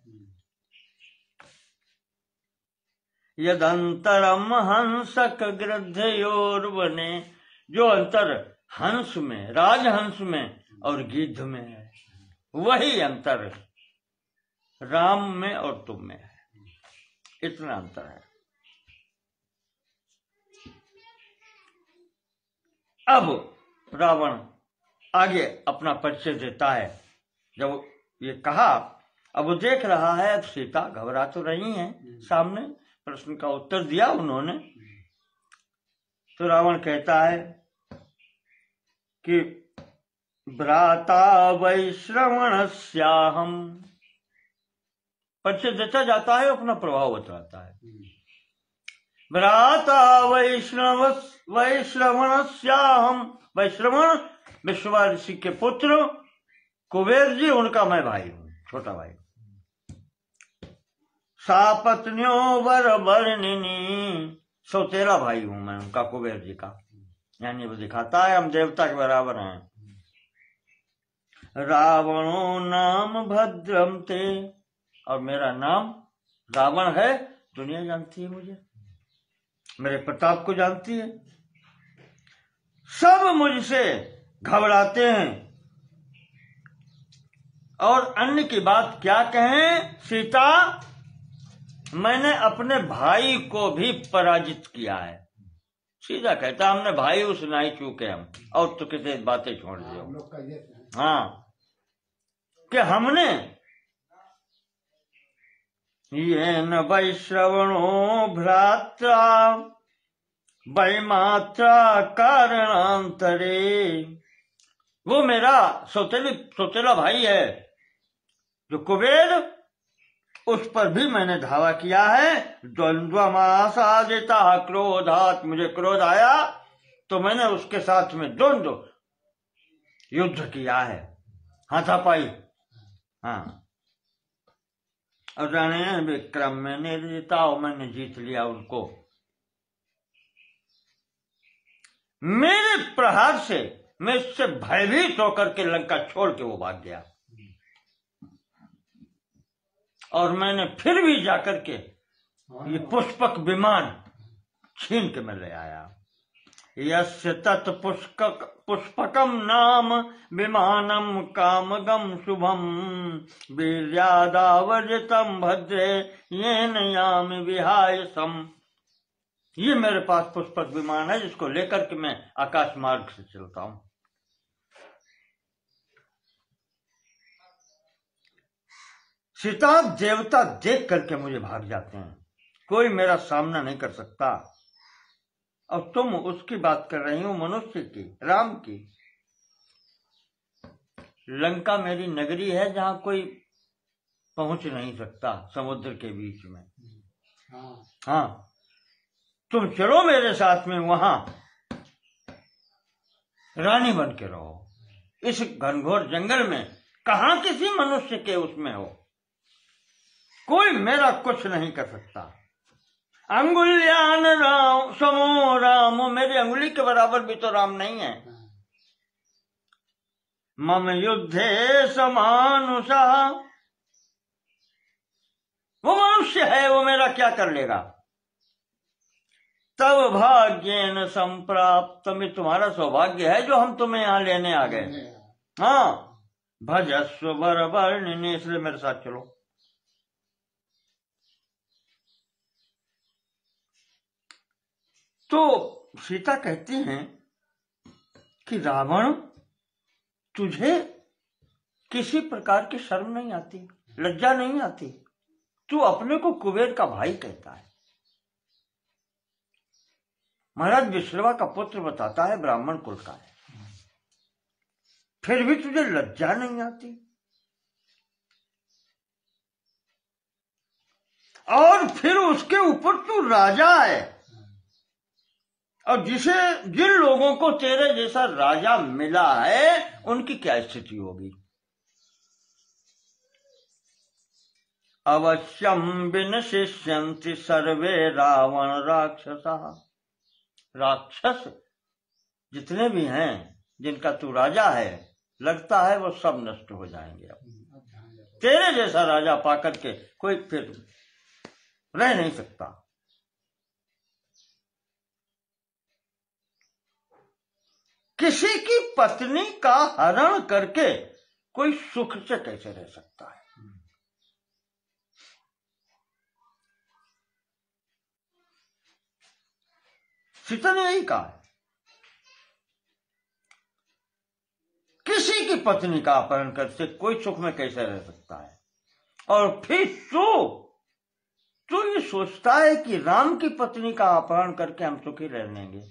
S1: यदंतरम हंसक गृध्योर्वने, जो अंतर हंस में, राजहंस में और गिद्ध में है, वही अंतर राम में और तुम में है। इतना अंतर है। अब रावण आगे अपना परिचय देता है। जब ये कहा, अब वो देख रहा है, अब सीता घबरा तो रही है, सामने प्रश्न का उत्तर दिया उन्होंने। तो रावण कहता है कि भ्राता वैश्रवणस्याहम्, परिचय देता जाता है, अपना प्रभाव बताता है। भ्राता वैश्रवणस्याहम्, वैश्रवण विश्वा ऋषि के पुत्र, कुबेर जी उनका मैं भाई हूं, छोटा भाई। सापत्न्यो वर वर्णिनी, सौतेला भाई हूं मैं उनका, कुबेर जी का। यानी वो दिखाता है हम देवता के बराबर हैं। रावणो नाम भद्रम ते, और मेरा नाम रावण है। दुनिया जानती है मुझे, मेरे प्रताप को जानती है। सब मुझसे घबराते हैं, और अन्य की बात क्या कहें, सीता मैंने अपने भाई को भी पराजित किया है। सीधा कहता हमने भाई उस नहीं चूके हम, और तो किसी बातें छोड़ दियो।
S2: हम लोग का ये है।
S1: हाँ, कि हमने ये न वैश्रवणो भ्रात्रा वैमात्रा कारणांतरे, वो मेरा सौतेला भाई है जो कुबेर, उस पर भी मैंने धावा किया है। द्वंद्वमासादिता क्रोधात, मुझे क्रोध आया तो मैंने उसके साथ में द्वंद्व युद्ध किया है, हाथापाई। हाँ, और जाने विक्रम में निर्जिताओ, मैंने जीत लिया उनको। मेरे प्रहार से मैं इससे भयभीत होकर के लंका छोड़ के वो भाग गया, और मैंने फिर भी जाकर के ये पुष्पक विमान छीन के मैं ले आया। यस्य तत् पुष्पकम नाम विमानम कामगम शुभम वीर्यादावर्जितम भद्रे येन यामि विहायसम। ये मेरे पास पुष्पक विमान है जिसको लेकर के मैं आकाश मार्ग से चलता हूं। सीता देवता देख करके मुझे भाग जाते हैं, कोई मेरा सामना नहीं कर सकता। और तुम उसकी बात कर रही हो, मनुष्य की, राम की। लंका मेरी नगरी है जहां कोई पहुंच नहीं सकता, समुद्र के बीच में। हाँ, तुम चलो मेरे साथ में, वहां रानी बन के रहो। इस घनघोर जंगल में कहां किसी मनुष्य के उसमें हो, कोई मेरा कुछ नहीं कर सकता। अंगुल्यान राम समो राम, मेरी अंगुली के बराबर भी तो राम नहीं है। मम युद्धे समानुषा, वो मनुष्य है, वो मेरा क्या कर लेगा। तब भाग्येन संप्राप्त, में तुम्हारा सौभाग्य है जो हम तुम्हें यहां लेने आ गए। हाँ, भजस्व बरवर्णिनी, इसलिए मेरे साथ चलो। तो सीता कहती हैं कि रावण, तुझे किसी प्रकार की शर्म नहीं आती, लज्जा नहीं आती, तू अपने को कुबेर का भाई कहता है। महाराज विश्रवा का पुत्र बताता है, ब्राह्मण कुल का है, फिर भी तुझे लज्जा नहीं आती। और फिर उसके ऊपर तू राजा है, और जिन लोगों को तेरे जैसा राजा मिला है उनकी क्या स्थिति होगी। अवश्यम विनशिष्यन्ति सर्वे रावण राक्षसा, राक्षस जितने भी हैं जिनका तू राजा है, लगता है वो सब नष्ट हो जाएंगे। अब तेरे जैसा राजा पाकर के कोई फिर रह नहीं सकता। किसी की पत्नी का हरण करके कोई सुख से कैसे रह सकता है। सीता ने यही कहा, किसी की पत्नी का अपहरण करके कोई सुख में कैसे रह सकता है। और फिर तू ये सोचता है कि राम की पत्नी का अपहरण करके हम सुखी रह लेंगे।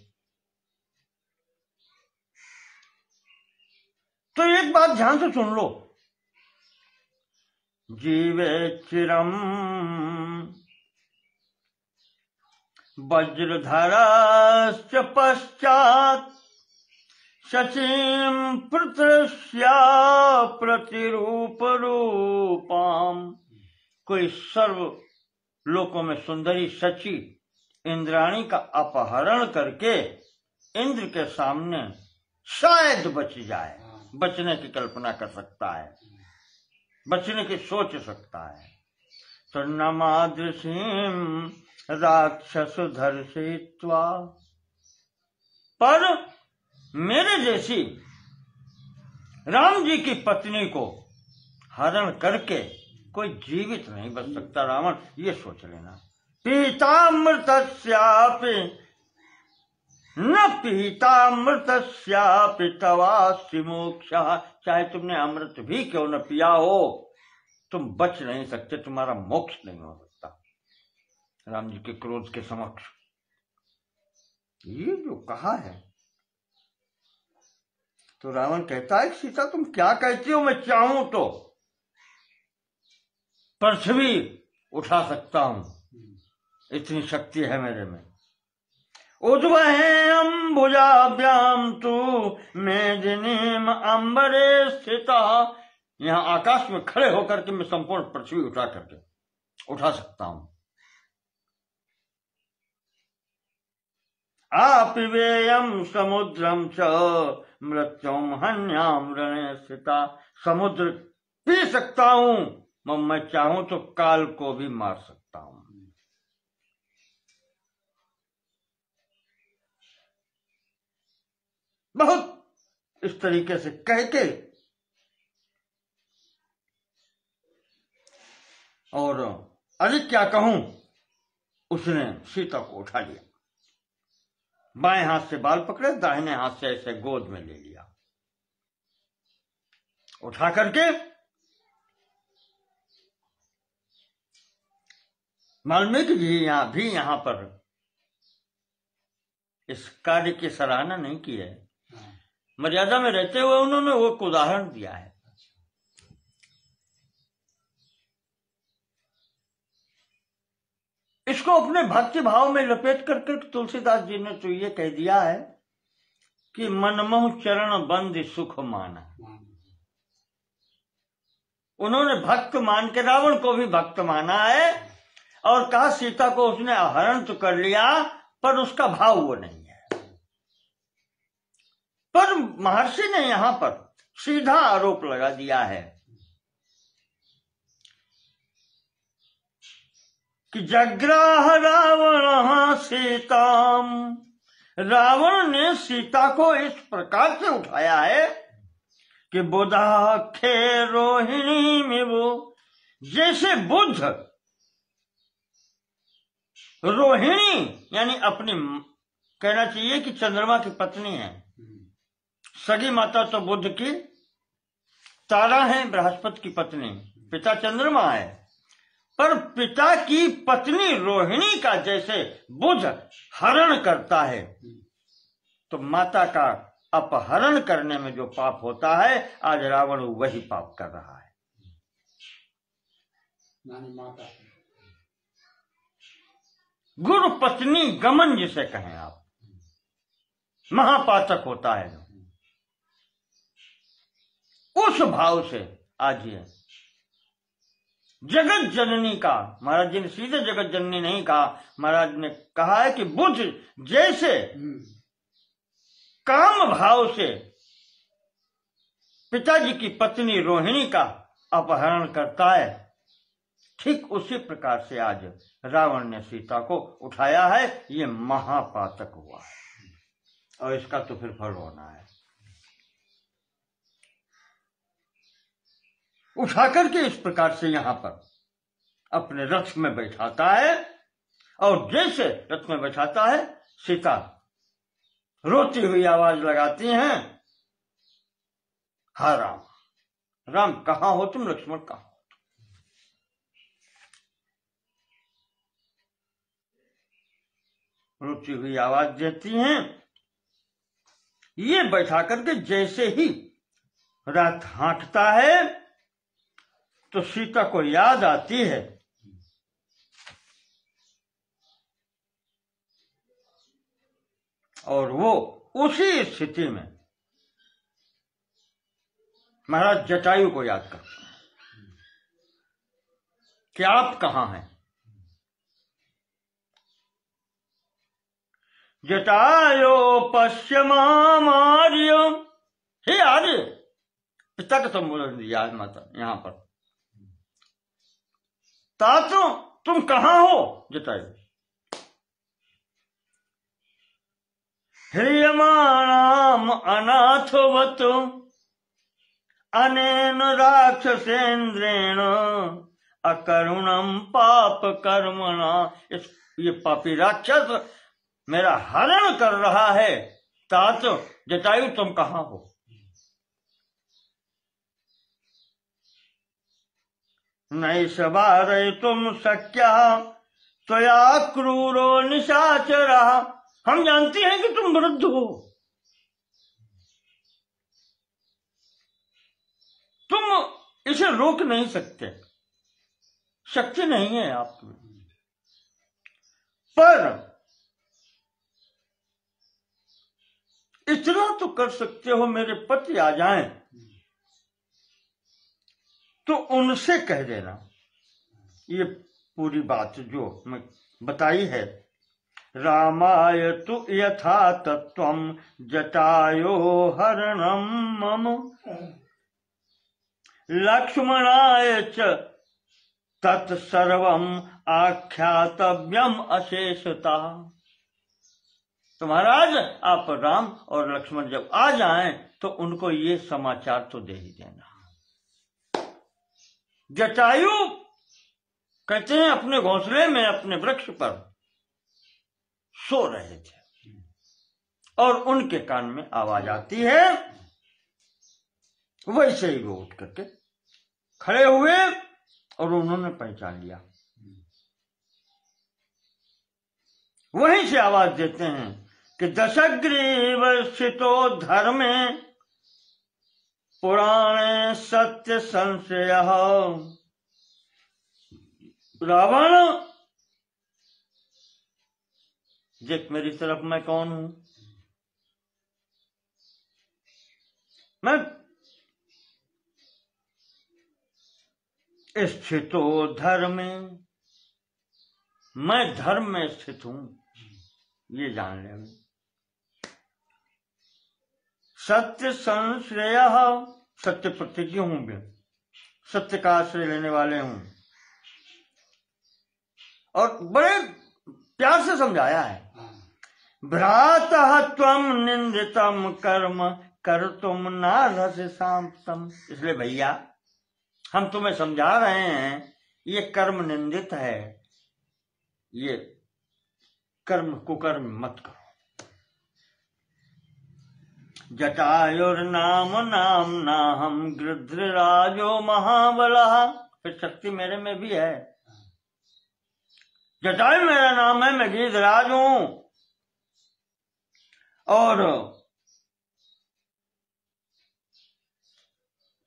S1: तो एक बात ध्यान से सुन लो, जीवे चिरम वज्रधराश्च पश्चात शचीम प्रतृष्या प्रतिरूप रूपाम। कोई सर्व लोकों में सुंदरी शची इंद्राणी का अपहरण करके इंद्र के सामने शायद बच जाए, बचने की कल्पना कर सकता है, बचने की सोच सकता है। तो नमादृशीम राक्षस धर्षित्वा, पर मेरे जैसी राम जी की पत्नी को हरण करके कोई जीवित नहीं बच सकता रावण, ये सोच लेना। पीतामृतस्यापि न पीतामृतस्यापि तवास्ति मोक्षः, चाहे तुमने अमृत भी क्यों न पिया हो, तुम बच नहीं सकते, तुम्हारा मोक्ष नहीं हो सकता राम जी के क्रोध के समक्ष। ये जो कहा है, तो रावण कहता है सीता तुम क्या कहती हो, मैं चाहूं तो पृथ्वी उठा सकता हूं, इतनी शक्ति है मेरे में। उद्वहे अम्बुजाभ्याम तु मेदिनीम अंबरे स्थिता, यहां आकाश में खड़े होकर के मैं संपूर्ण पृथ्वी उठा सकता हूं। आपिवेयम समुद्रम च मृत्युम हन्याम रणे स्थिता, समुद्र पी सकता हूं, मैं चाहूं तो काल को भी मार सकता हूं। बहुत इस तरीके से कह के और अधिक क्या कहूं, उसने सीता को उठा लिया, बाएं हाथ से बाल पकड़े, दाहिने हाथ से ऐसे गोद में ले लिया, उठा करके वाल्मीकि जी यहां पर इस कार्य की सराहना नहीं की है, मर्यादा में रहते हुए उन्होंने वो एक उदाहरण दिया है। इसको अपने भक्ति भाव में लपेट करके तुलसीदास जी ने तो ये कह दिया है कि मनमोह चरण बंद सुख माना। उन्होंने भक्त मान के रावण को भी भक्त माना है और कहा सीता को उसने अपहरण तो कर लिया पर उसका भाव वो नहीं है। पर महर्षि ने यहां पर सीधा आरोप लगा दिया है कि जग्राह रावण सीताम, रावण ने सीता को इस प्रकार से उठाया है कि बुधा खे रोहिणी में वो, जैसे बुध रोहिणी यानी अपनी, कहना चाहिए कि चंद्रमा की पत्नी है, सगी माता तो बुध की तारा है, बृहस्पति की पत्नी, पिता चंद्रमा है, पर पिता की पत्नी रोहिणी का जैसे बुध हरण करता है, तो माता का अपहरण करने में जो पाप होता है आज रावण वही पाप कर रहा है।
S2: माता
S1: गुरु पत्नी गमन जिसे कहें आप, महापातक होता है। उस भाव से आज ये जगत जननी का, महाराज जी ने सीधे जगत जननी नहीं कहा, महाराज ने कहा है कि बुध जैसे काम भाव से पिताजी की पत्नी रोहिणी का अपहरण करता है, ठीक उसी प्रकार से आज रावण ने सीता को उठाया है। ये महापातक हुआ है और इसका तो फिर फल होना है। उठा करके इस प्रकार से यहां पर अपने रथ में बैठाता है और जैसे रथ में बैठाता है सीता रोती हुई आवाज लगाती हैं, हा राम, राम कहां हो तुम, लक्ष्मण कहां हो? रोती हुई आवाज देती हैं। ये बैठा करके जैसे ही रथ हाँकता है तो सीता को याद आती है और वो उसी स्थिति में महाराज जटायु को याद करते हैं कि आप कहां हैं। जटायो पश्य मार्य, हे आर्य, पिता का संबोधन दिया है माता यहां पर। तातो तुम कहां हो जटायु? ह्रियमाणाम अनाथवत अनेन राक्षसेन्द्रेण अकरुणम पाप कर्मणा, ये पापी राक्षस मेरा हरण कर रहा है। तात जटायु तुम कहाँ हो? नहीं सवारे तुम शक्या त्वया क्रूरो निशाचरा, हम जानते हैं कि तुम वृद्ध हो, तुम इसे रोक नहीं सकते, शक्ति नहीं है आप में, पर इतना तो कर सकते हो, मेरे पति आ जाएं तो उनसे कह देना ये पूरी बात जो मैं बताई है। रामाय तु यथा तत्वम जटायो हरणम मम, लक्ष्मणाय च तत्सर्वम आख्यातव्यम अशेषता। तो महाराज आप राम और लक्ष्मण जब आ जाएं तो उनको ये समाचार तो दे ही देना। जटायु कहते हैं अपने घोंसले में अपने वृक्ष पर सो रहे थे और उनके कान में आवाज आती है, वैसे ही वो उठ करके खड़े हुए और उन्होंने पहचान लिया। वहीं से आवाज देते हैं कि दशग्रीव स्थितो धर्मे पुराणे सत्य संशय। रावण देख मेरी तरफ, मैं कौन हूं? मैं स्थितो धर्मे, मैं धर्म में स्थित हूं, ये जान ले। सत्य संश्रय, सत्य प्रतिज्ञ हूं मैं, सत्य का आश्रय लेने वाले हूं। और बड़े प्यार से समझाया है, भ्रातः त्वम निंदितम कर्म कर तुम नारस शांतम। इसलिए भैया हम तुम्हें समझा रहे हैं, ये कर्म निंदित है, ये कर्म कुकर्म मत करो। जटायुर्नाम नामना हम गृध्रराजो महाबलः, फिर शक्ति मेरे में भी है। जटायु मेरा नाम है, मैं गृध्रराज हूं। और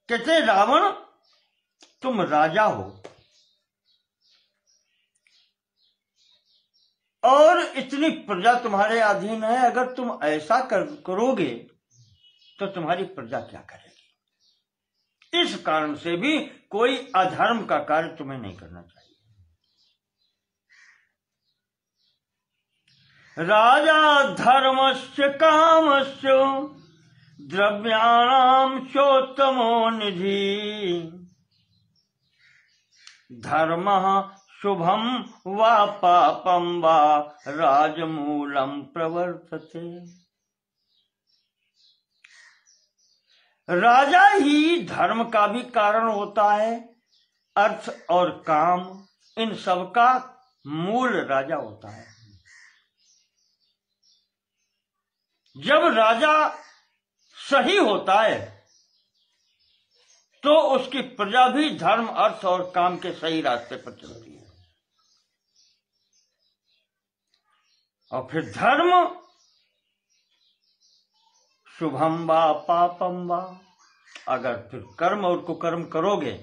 S1: कहते रावण तुम राजा हो और इतनी प्रजा तुम्हारे अधीन है, अगर तुम ऐसा करोगे तो तुम्हारी प्रजा क्या करेगी? इस कारण से भी कोई अधर्म का कार्य तुम्हें नहीं करना चाहिए। राजा धर्मस्य कामस्य द्रव्याणाम चोत्तमो निधि, धर्मः शुभम वा पापम वा राजमूलम प्रवर्तते। राजा ही धर्म का भी कारण होता है, अर्थ और काम इन सब का मूल राजा होता है। जब राजा सही होता है तो उसकी प्रजा भी धर्म अर्थ और काम के सही रास्ते पर चलती है। और फिर धर्म शुभम वा पापम वा, अगर फिर कर्म और कुकर्म करोगे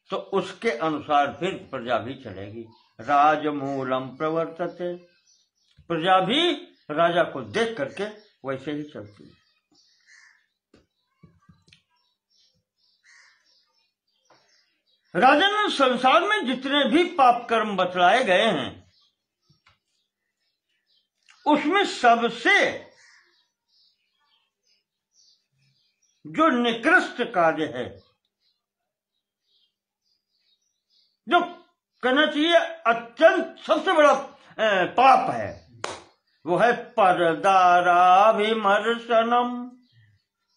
S1: तो उसके अनुसार फिर प्रजा भी चलेगी। राजमूलम प्रवर्तते, प्रजा भी राजा को देख करके वैसे ही चलती है। राजन, संसार में जितने भी पाप कर्म बतलाए गए हैं उसमें सबसे जो निकृष्ट कार्य है, जो कहना चाहिए अत्यंत सबसे बड़ा पाप है, वो है परदाराभिमर्शनम,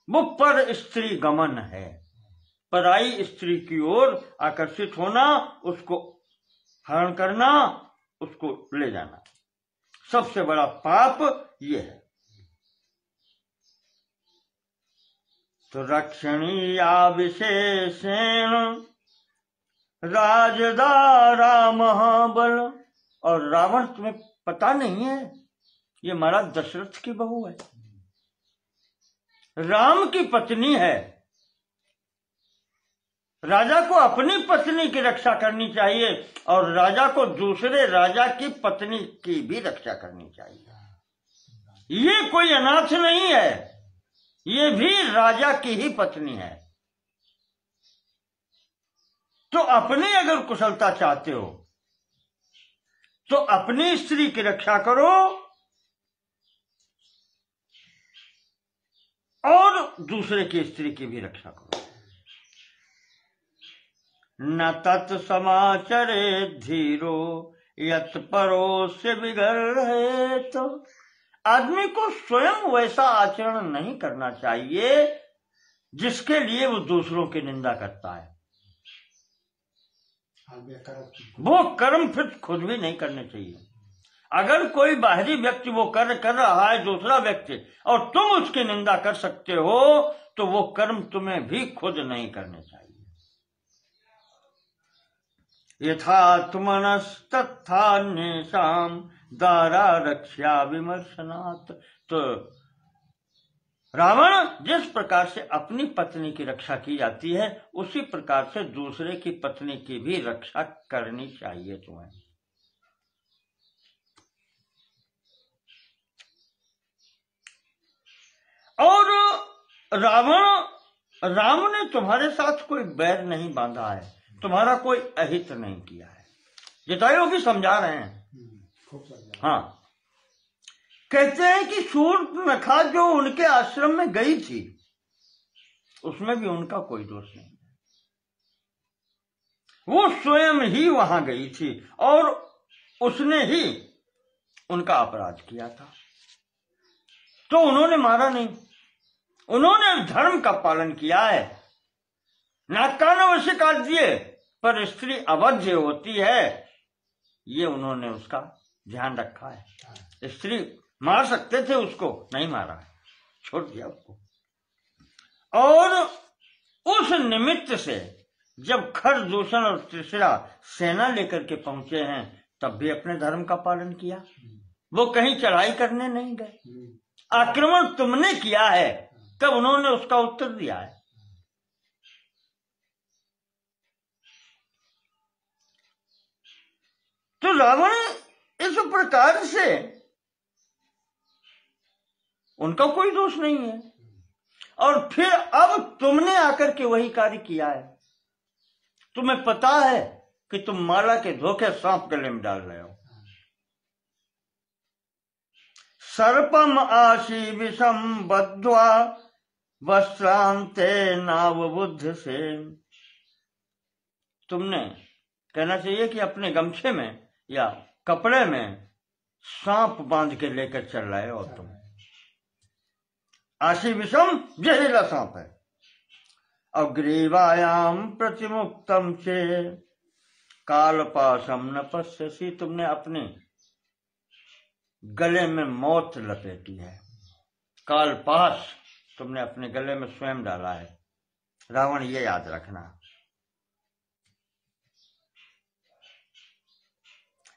S1: वो पर स्त्री गमन है। पराई स्त्री की ओर आकर्षित होना, उसको हरण करना, उसको ले जाना, सबसे बड़ा पाप ये है। तो रक्षणीया विशेषेण राजदारा महाबल। और रावण तुम्हें पता नहीं है, ये महाराज दशरथ की बहू है, राम की पत्नी है। राजा को अपनी पत्नी की रक्षा करनी चाहिए और राजा को दूसरे राजा की पत्नी की भी रक्षा करनी चाहिए। ये कोई अनाथ नहीं है, ये भी राजा की ही पत्नी है। तो अपनी अगर कुशलता चाहते हो तो अपनी स्त्री की रक्षा करो और दूसरे की स्त्री की भी रक्षा करो। न तत्समाचरे धीरो यत परोस्य बिगड़। तो आदमी को स्वयं वैसा आचरण नहीं करना चाहिए जिसके लिए वो दूसरों की निंदा करता है। वो कर्म फिर खुद भी नहीं करने चाहिए। अगर कोई बाहरी व्यक्ति वो कर रहा है, दूसरा व्यक्ति, और तुम उसकी निंदा कर सकते हो, तो वो कर्म तुम्हें भी खुद नहीं करने चाहिए। यथात्मनस्तथान्येषां दारा रक्षा विमर्शनात्। तो रावण जिस प्रकार से अपनी पत्नी की रक्षा की जाती है, उसी प्रकार से दूसरे की पत्नी की भी रक्षा करनी चाहिए तुम्हें। और राम ने तुम्हारे साथ कोई बैर नहीं बांधा है, तुम्हारा कोई अहित नहीं किया है। जटायु भी समझा रहे हैं। हाँ, कहते हैं कि शूर्पणखा जो उनके आश्रम में गई थी, उसमें भी उनका कोई दोष नहीं। वो स्वयं ही वहां गई थी और उसने ही उनका अपराध किया था, तो उन्होंने मारा नहीं, उन्होंने धर्म का पालन किया है। नाक कान अवश्य काट दिए, पर स्त्री अवध्य होती है, ये उन्होंने उसका ध्यान रखा है। स्त्री मार सकते थे, उसको नहीं मारा, छोड़ दिया उसको। और उस निमित्त से जब खरदूषण और त्रिशरा सेना लेकर के पहुंचे हैं, तब भी अपने धर्म का पालन किया। वो कहीं चढ़ाई करने नहीं गए। आक्रमण तुमने किया है, तब उन्होंने उसका उत्तर दिया है। तो रावण इस प्रकार से उनका कोई दोष नहीं है, और फिर अब तुमने आकर के वही कार्य किया है। तुम्हें पता है कि तुम माला के धोखे सांप गले में डाल रहे हो। सर्पम आशी विषम बद्ध्वा वस्त्रांते नावबुद्ध से। तुमने कहना चाहिए कि अपने गमछे में या कपड़े में सांप बांध के लेकर चल रहे हो तुम। आशी विषम जहरीला सांप है। अग्रीवायाम प्रतिमुक्तम से कालपाशम न पश्यसी। तुमने अपने गले में मौत लपेटी है, कालपाश तुमने अपने गले में स्वयं डाला है। रावण ये याद रखना।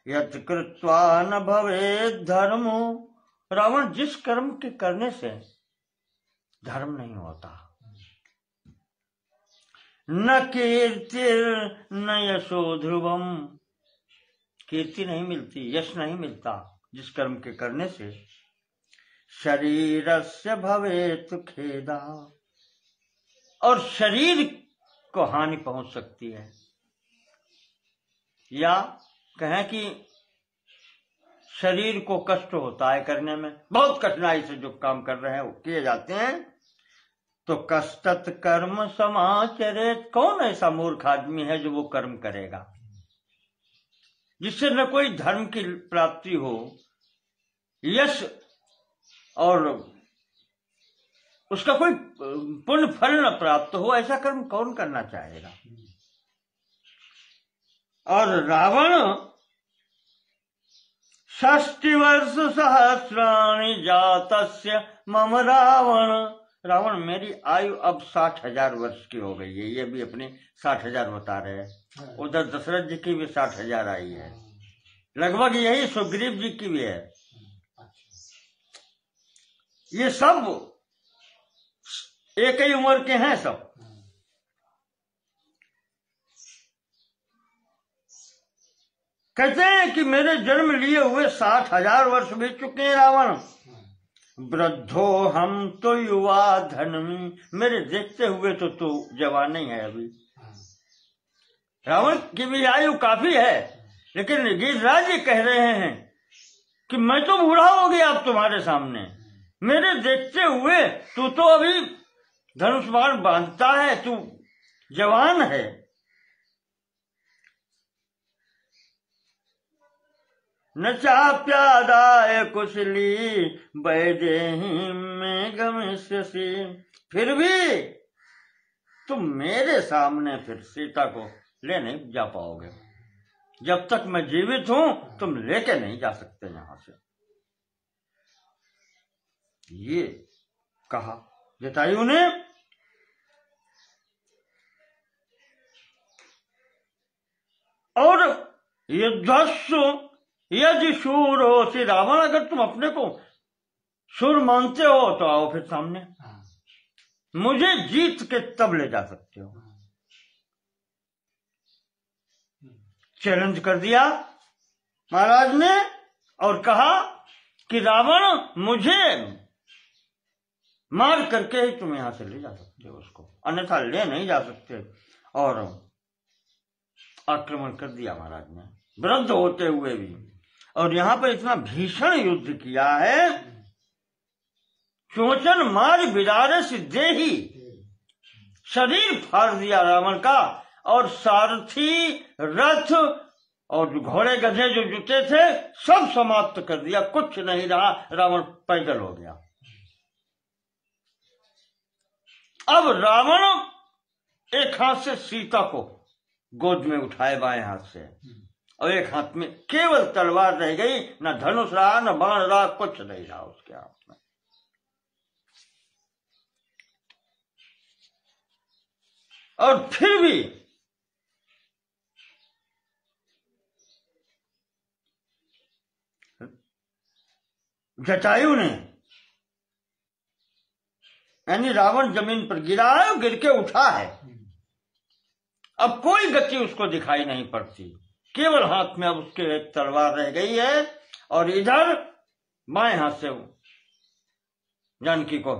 S1: यत् कृत्वा न भवेत् धर्मो। रावण जिस कर्म के करने से धर्म नहीं होता, न कीर्तिर न यशो ध्रुवम। कीर्ति नहीं मिलती, यश नहीं मिलता जिस कर्म के करने से। शरीरस्य भवेत् खेदा। और शरीर को हानि पहुंच सकती है, या कहें कि शरीर को कष्ट होता है करने में, बहुत कठिनाई से जो काम कर रहे हैं वो किए जाते हैं। तो कष्टत कर्म समाचरेत। कौन ऐसा मूर्ख आदमी है जो वो कर्म करेगा जिससे न कोई धर्म की प्राप्ति हो, यश और उसका कोई पुण्य फल न प्राप्त हो, ऐसा कर्म कौन करना चाहेगा। और रावण 60 वर्ष सहस्राणि जातस्य मम रावण, रावण मेरी आयु अब 60,000 वर्ष की हो गई है। ये भी अपने 60,000 बता रहे हैं। उधर दशरथ जी की भी 60,000 आई है, लगभग यही सुग्रीव जी की भी है। ये सब एक ही उम्र के हैं सब। कहते हैं कि मेरे जन्म लिए हुए 60,000 वर्ष बीत चुके हैं रावण। वृद्धो हम तो युवा धनमी, मेरे देखते हुए तो तू जवान नहीं है अभी। रावण की भी आयु काफी है, लेकिन गिरिराज जी कह रहे हैं कि मैं तो बूढ़ा हो गया अब तुम्हारे सामने, मेरे देखते हुए तू तो अभी धनुष बाण बांधता है, तू जवान है। न चाप्यादाय कुशली वैदेही में गमिष्यसि, फिर भी तुम मेरे सामने फिर सीता को ले नहीं जा पाओगे। जब तक मैं जीवित हूं तुम लेके नहीं जा सकते यहां से। ये कहा जटायु ने। और युद्धस्सु यदि शूर हो, श्री रावण अगर तुम अपने को शूर मानते हो तो आओ फिर सामने, मुझे जीत के तब ले जा सकते हो। चैलेंज कर दिया महाराज ने और कहा कि रावण मुझे मार करके ही तुम यहां से ले जा सकते हो उसको, अन्यथा ले नहीं जा सकते। और आक्रमण कर दिया महाराज ने, वृद्ध होते हुए भी। और यहां पर इतना भीषण युद्ध किया है, चोचन मार बिरारे से देही, शरीर फाड़ दिया रावण का। और सारथी रथ और घोड़े गधे जो जुटे थे सब समाप्त कर दिया, कुछ नहीं रहा, रावण पैदल हो गया। अब रावण एक हाथ से सीता को गोद में उठाए बाएं हाथ से, और एक हाथ में केवल तलवार रह गई, न धनुष रहा न बाण रहा, कुछ नहीं रहा उसके हाथ में। और फिर भी जटायु ने, यानी रावण जमीन पर गिरा है, गिर के उठा है, अब कोई गति उसको दिखाई नहीं पड़ती, केवल हाथ में अब उसके एक तलवार रह गई है। और इधर बाएं हाथ से जानकी को,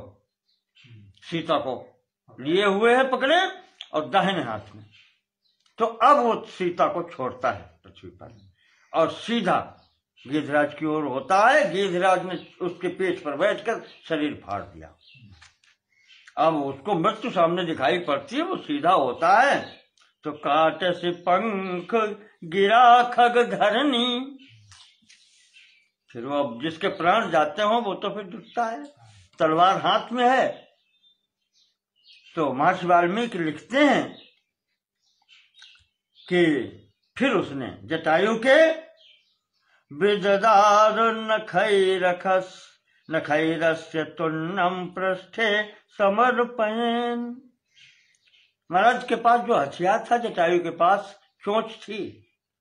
S1: सीता को लिए हुए है पकड़े, और दाहिने हाथ में। तो अब वो सीता को छोड़ता है पृथ्वी पर और सीधा गिरिराज की ओर होता है। गिरिराज ने उसके पेट पर बैठकर शरीर फाड़ दिया। अब उसको मृत्यु सामने दिखाई पड़ती है, वो सीधा होता है तो काट से पंख गिरा खग धरनी, फिर वो अब जिसके प्राण जाते हो वो तो फिर जुटता है, तलवार हाथ में है। तो महर्षि वाल्मीकि लिखते हैं कि फिर उसने जटायु के विददार नखैरस्य तुन्नम पृष्ठे समर्पयन्। महाराज के पास जो हथियार था, जटायु के पास चोंच थी,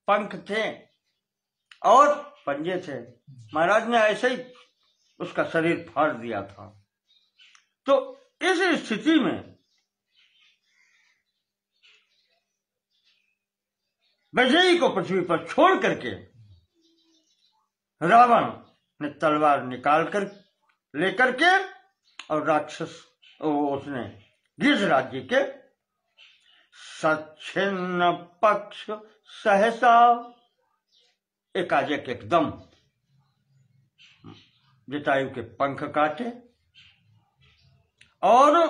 S1: पंख थे और पंजे थे, महाराज ने ऐसे ही उसका शरीर फाड़ दिया था। तो इस स्थिति में वैदेही को पृथ्वी पर छोड़ करके रावण ने तलवार निकाल कर लेकर के और राक्षस उसने गिरिराज जी के सच्छिन्न पक्ष सहसा, एकाएक एकदम जटायु के पंख काटे और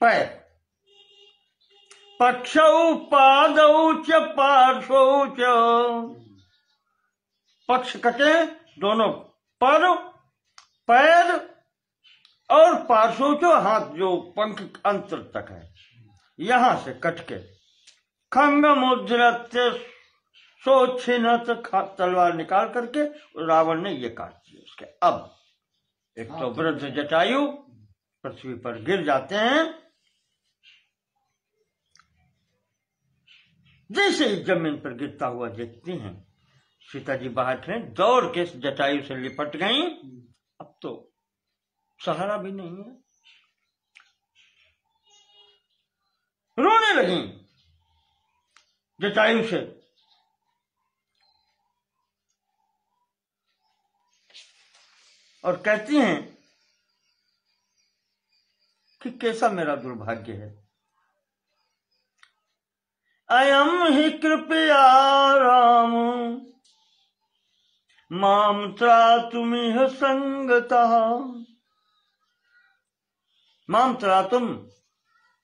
S1: पैर, पक्षौ पादौ च पार्श्वौ च, पक्ष कटे, दोनों पर पैर और पार्श्वों जो हाथ जो पंख अंतर तक है, यहां से कट के खंग मुद्रत्य सोच्छिन्नत तलवार निकाल करके रावण ने ये काट दिया उसके। अब एक तो वृद्ध जटायु पृथ्वी पर गिर जाते हैं। जैसे ही जमीन पर गिरता हुआ देखती हैं, सीता जी बाहर खड़े दौड़ के जटायु से लिपट गई। अब तो सहारा भी नहीं है, रोने लगी जटायु से। और कहती हैं कि कैसा मेरा दुर्भाग्य है, अयम ही कृपया राम माम त्रातुमिह संगतः। माम त्रातुम,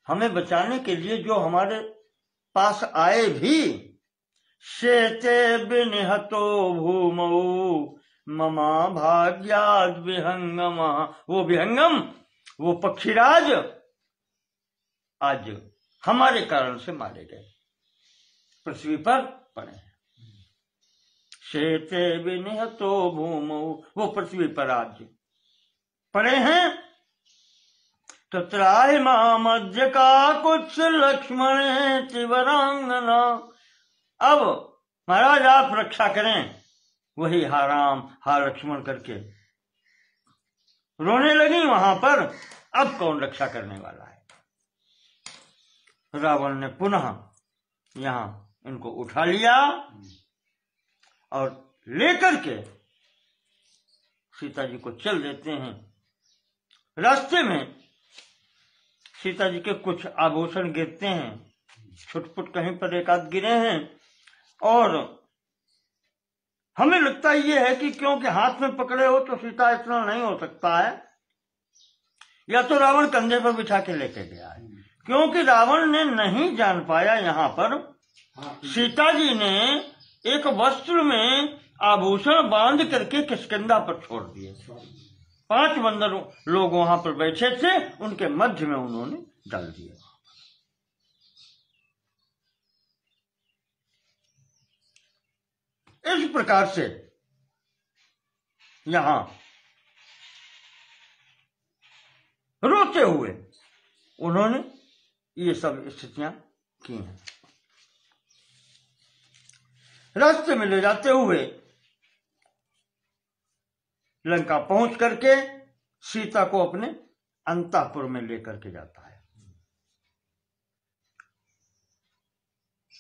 S1: हमें बचाने के लिए जो हमारे पास आए भी, शेते विनिहतो भूमौ ममा भाग्याद विहंगमा। वो विहंगम, वो पक्षीराज आज हमारे कारण से मारे गए, पृथ्वी पर पड़े हैं। शेते विनिहतो भूमौ, वो पृथ्वी पर आज पड़े हैं। तो त्राहि मामद्य का कुछ लक्ष्मण चिवरांगना। अब महाराज आप रक्षा करें। वही हा राम हा लक्ष्मण करके रोने लगी वहां पर। अब कौन रक्षा करने वाला है? रावण ने पुनः यहां इनको उठा लिया और लेकर के सीता जी को चल देते हैं। रास्ते में सीता जी के कुछ आभूषण गिरते हैं, छुटपुट कहीं पर एक आध गिरे हैं। और हमें लगता ये है कि क्योंकि हाथ में पकड़े हो तो सीता इतना नहीं हो सकता है, या तो रावण कंधे पर बिठा के लेके गया है। क्योंकि रावण ने नहीं जान पाया यहाँ पर सीता जी ने एक वस्त्र में आभूषण बांध करके किष्किंधा पर छोड़ दिए। 5 बंदर लोग वहां पर बैठे थे, उनके मध्य में उन्होंने डाल दिया। इस प्रकार से यहां रोते हुए उन्होंने ये सब स्थितियां की हैं। रास्ते में ले जाते हुए लंका पहुंच करके सीता को अपने अंतःपुर में लेकर के जाता है।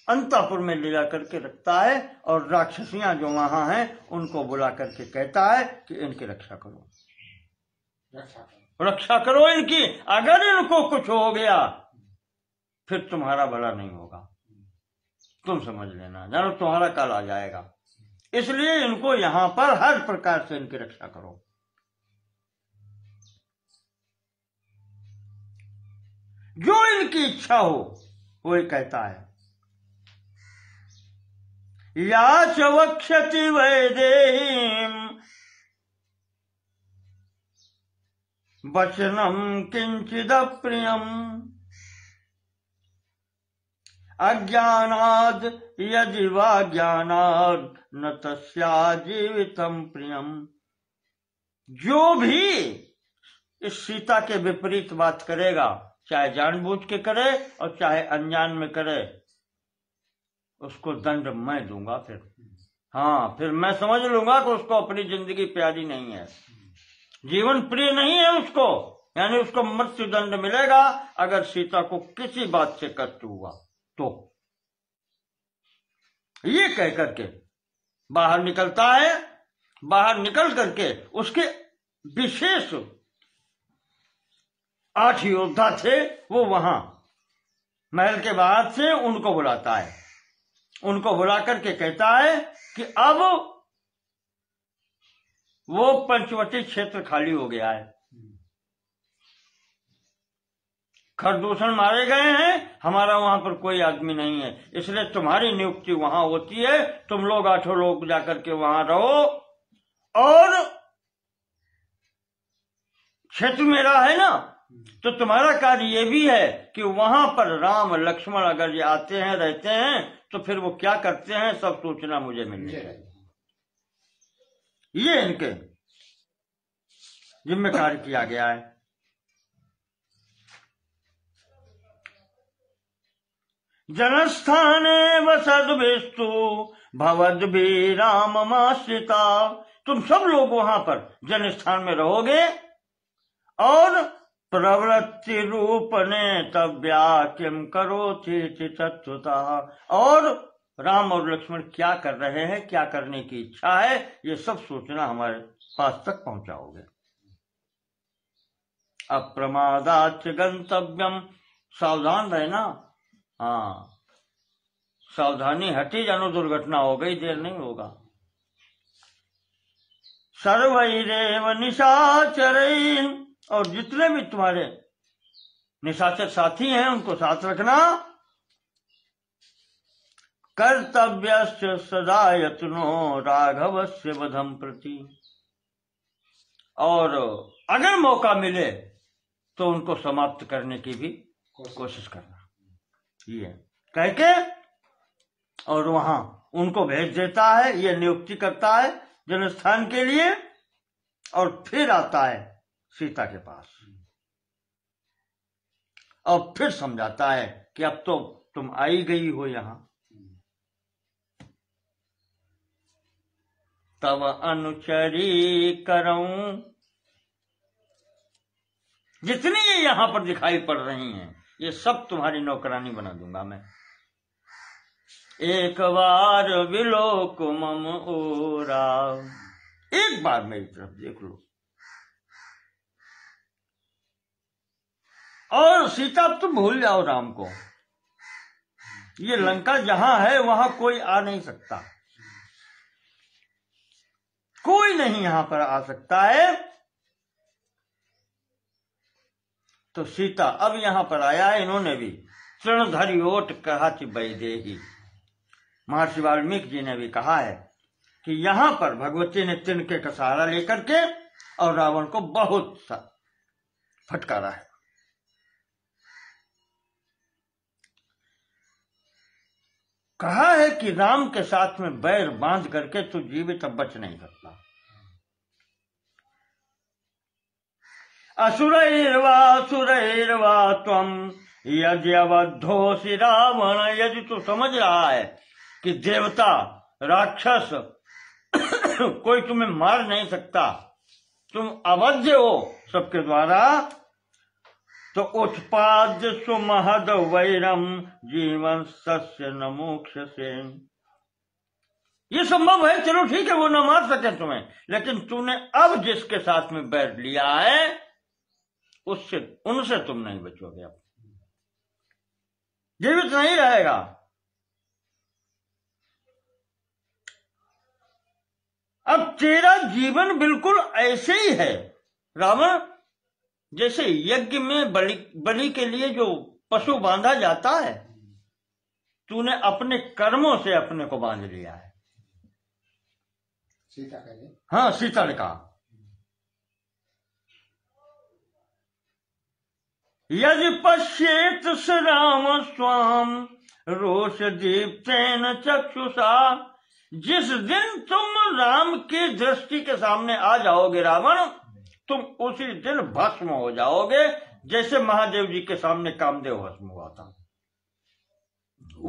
S1: अंतःपुर में ले जाकर के रखता है और राक्षसियां जो वहां हैं उनको बुला करके कहता है कि इनकी रक्षा करो, रक्षा करो इनकी। अगर इनको कुछ हो गया फिर तुम्हारा भला नहीं होगा, तुम समझ लेना, जानो तुम्हारा काल आ जाएगा। इसलिए इनको यहां पर हर प्रकार से इनकी रक्षा करो। जो इनकी इच्छा हो वही कहता है। या च वक्ष्यति वैदेहीं वचनम किंचिदप्रियम् अज्ञानाद यदि वा ज्ञानाद न तस्या जीवितम प्रियम। जो भी इस सीता के विपरीत बात करेगा, चाहे जानबूझ के करे और चाहे अनजान में करे, उसको दंड मैं दूंगा। फिर मैं समझ लूंगा कि उसको अपनी जिंदगी प्यारी नहीं है, जीवन प्रिय नहीं है उसको, यानी उसको मृत्यु दंड मिलेगा अगर सीता को किसी बात से कष्ट हुआ तो। ये कह करके बाहर निकलता है। बाहर निकल करके उसके विशेष 8 योद्धा थे, वो वहां महल के बाहर से उनको बुलाता है। उनको बुला करके कहता है कि अब वो पंचवटी क्षेत्र खाली हो गया है, खरदूषण मारे गए हैं, हमारा वहां पर कोई आदमी नहीं है, इसलिए तुम्हारी नियुक्ति वहां होती है। तुम लोग 8 लोग जाकर के वहां रहो और क्षेत्र मेरा है ना, तो तुम्हारा कार्य ये भी है कि वहां पर राम लक्ष्मण अगर ये आते हैं रहते हैं तो फिर वो क्या करते हैं सब सूचना मुझे मिलनी चाहिए। ये इनके जिम्मेदारी किया गया है। जनस्थाने वसद्भिस्तु भवद्भिः राममाश्रिता। तुम सब लोग वहां पर जनस्थान में रहोगे और प्रवृत्ति रूप ने तव्या किम करोति तत्वता। और राम और लक्ष्मण क्या कर रहे हैं, क्या करने की इच्छा है, ये सब सूचना हमारे पास तक पहुंचाओगे। अप्रमादाच गंतव्यम, सावधान रहना। हाँ, सावधानी हटी जानो, दुर्घटना हो गई, देर नहीं होगा। सर्वैरेव निशाचरैः, और जितने भी तुम्हारे निशाचर साथी हैं उनको साथ रखना। कर्तव्यस्य सदा यत्नो राघवस्य वधं प्रति, और अगर मौका मिले तो उनको समाप्त करने की भी कोशिश करना। ये कह के और वहां उनको भेज देता है, ये नियुक्ति करता है जनस्थान के लिए, और फिर आता है सीता के पास और फिर समझाता है कि अब तो तुम आई गई हो यहां। तब अनुचरी करऊं, जितनी ये यहां पर दिखाई पड़ रही हैं ये सब तुम्हारी नौकरानी बना दूंगा मैं। एक बार विलोक मम ओरा, एक बार मेरी तरफ देख लो। और सीता अब तुम भूल जाओ राम को। ये लंका जहां है वहां कोई आ नहीं सकता, कोई नहीं यहां पर आ सकता है। तो सीता अब यहां पर आया है, इन्होंने भी तृणधरी ओट कहा वैदेही। महर्षि वाल्मीकि जी ने भी कहा है कि यहां पर भगवती ने तिनके का सहारा लेकर के और रावण को बहुत सा फटकारा है। कहा है कि राम के साथ में बैर बांध करके तू जीवित अब बच नहीं सकता। असुरैर्वा त्वं यदि अवद्धोसि रावण, यदि तू समझ रहा है कि देवता राक्षस कोई तुम्हें मार नहीं सकता, तुम अवध्य हो सबके द्वारा, तो उत्पाद्य सुमहद वैरम जीवन सस्य न मोक्ष से। ये संभव है, चलो ठीक है वो न मार सके तुम्हें, लेकिन तूने अब जिसके साथ में बैर लिया है उससे उनसे तुम नहीं बचोगे, अब जीवित नहीं रहेगा। अब तेरा जीवन बिल्कुल ऐसे ही है रावण, जैसे यज्ञ में बलि के लिए जो पशु बांधा जाता है, तूने अपने कर्मों से अपने को बांध लिया है।
S2: सीता कहे,
S1: हाँ सीता ने कहा यदि पश्येत स राम स्वाम रोष दीप्तेन चक्षुषा, जिस दिन तुम राम की दृष्टि के सामने आ जाओगे रावण, तुम उसी दिन भस्म हो जाओगे, जैसे महादेव जी के सामने कामदेव भस्म हुआ था,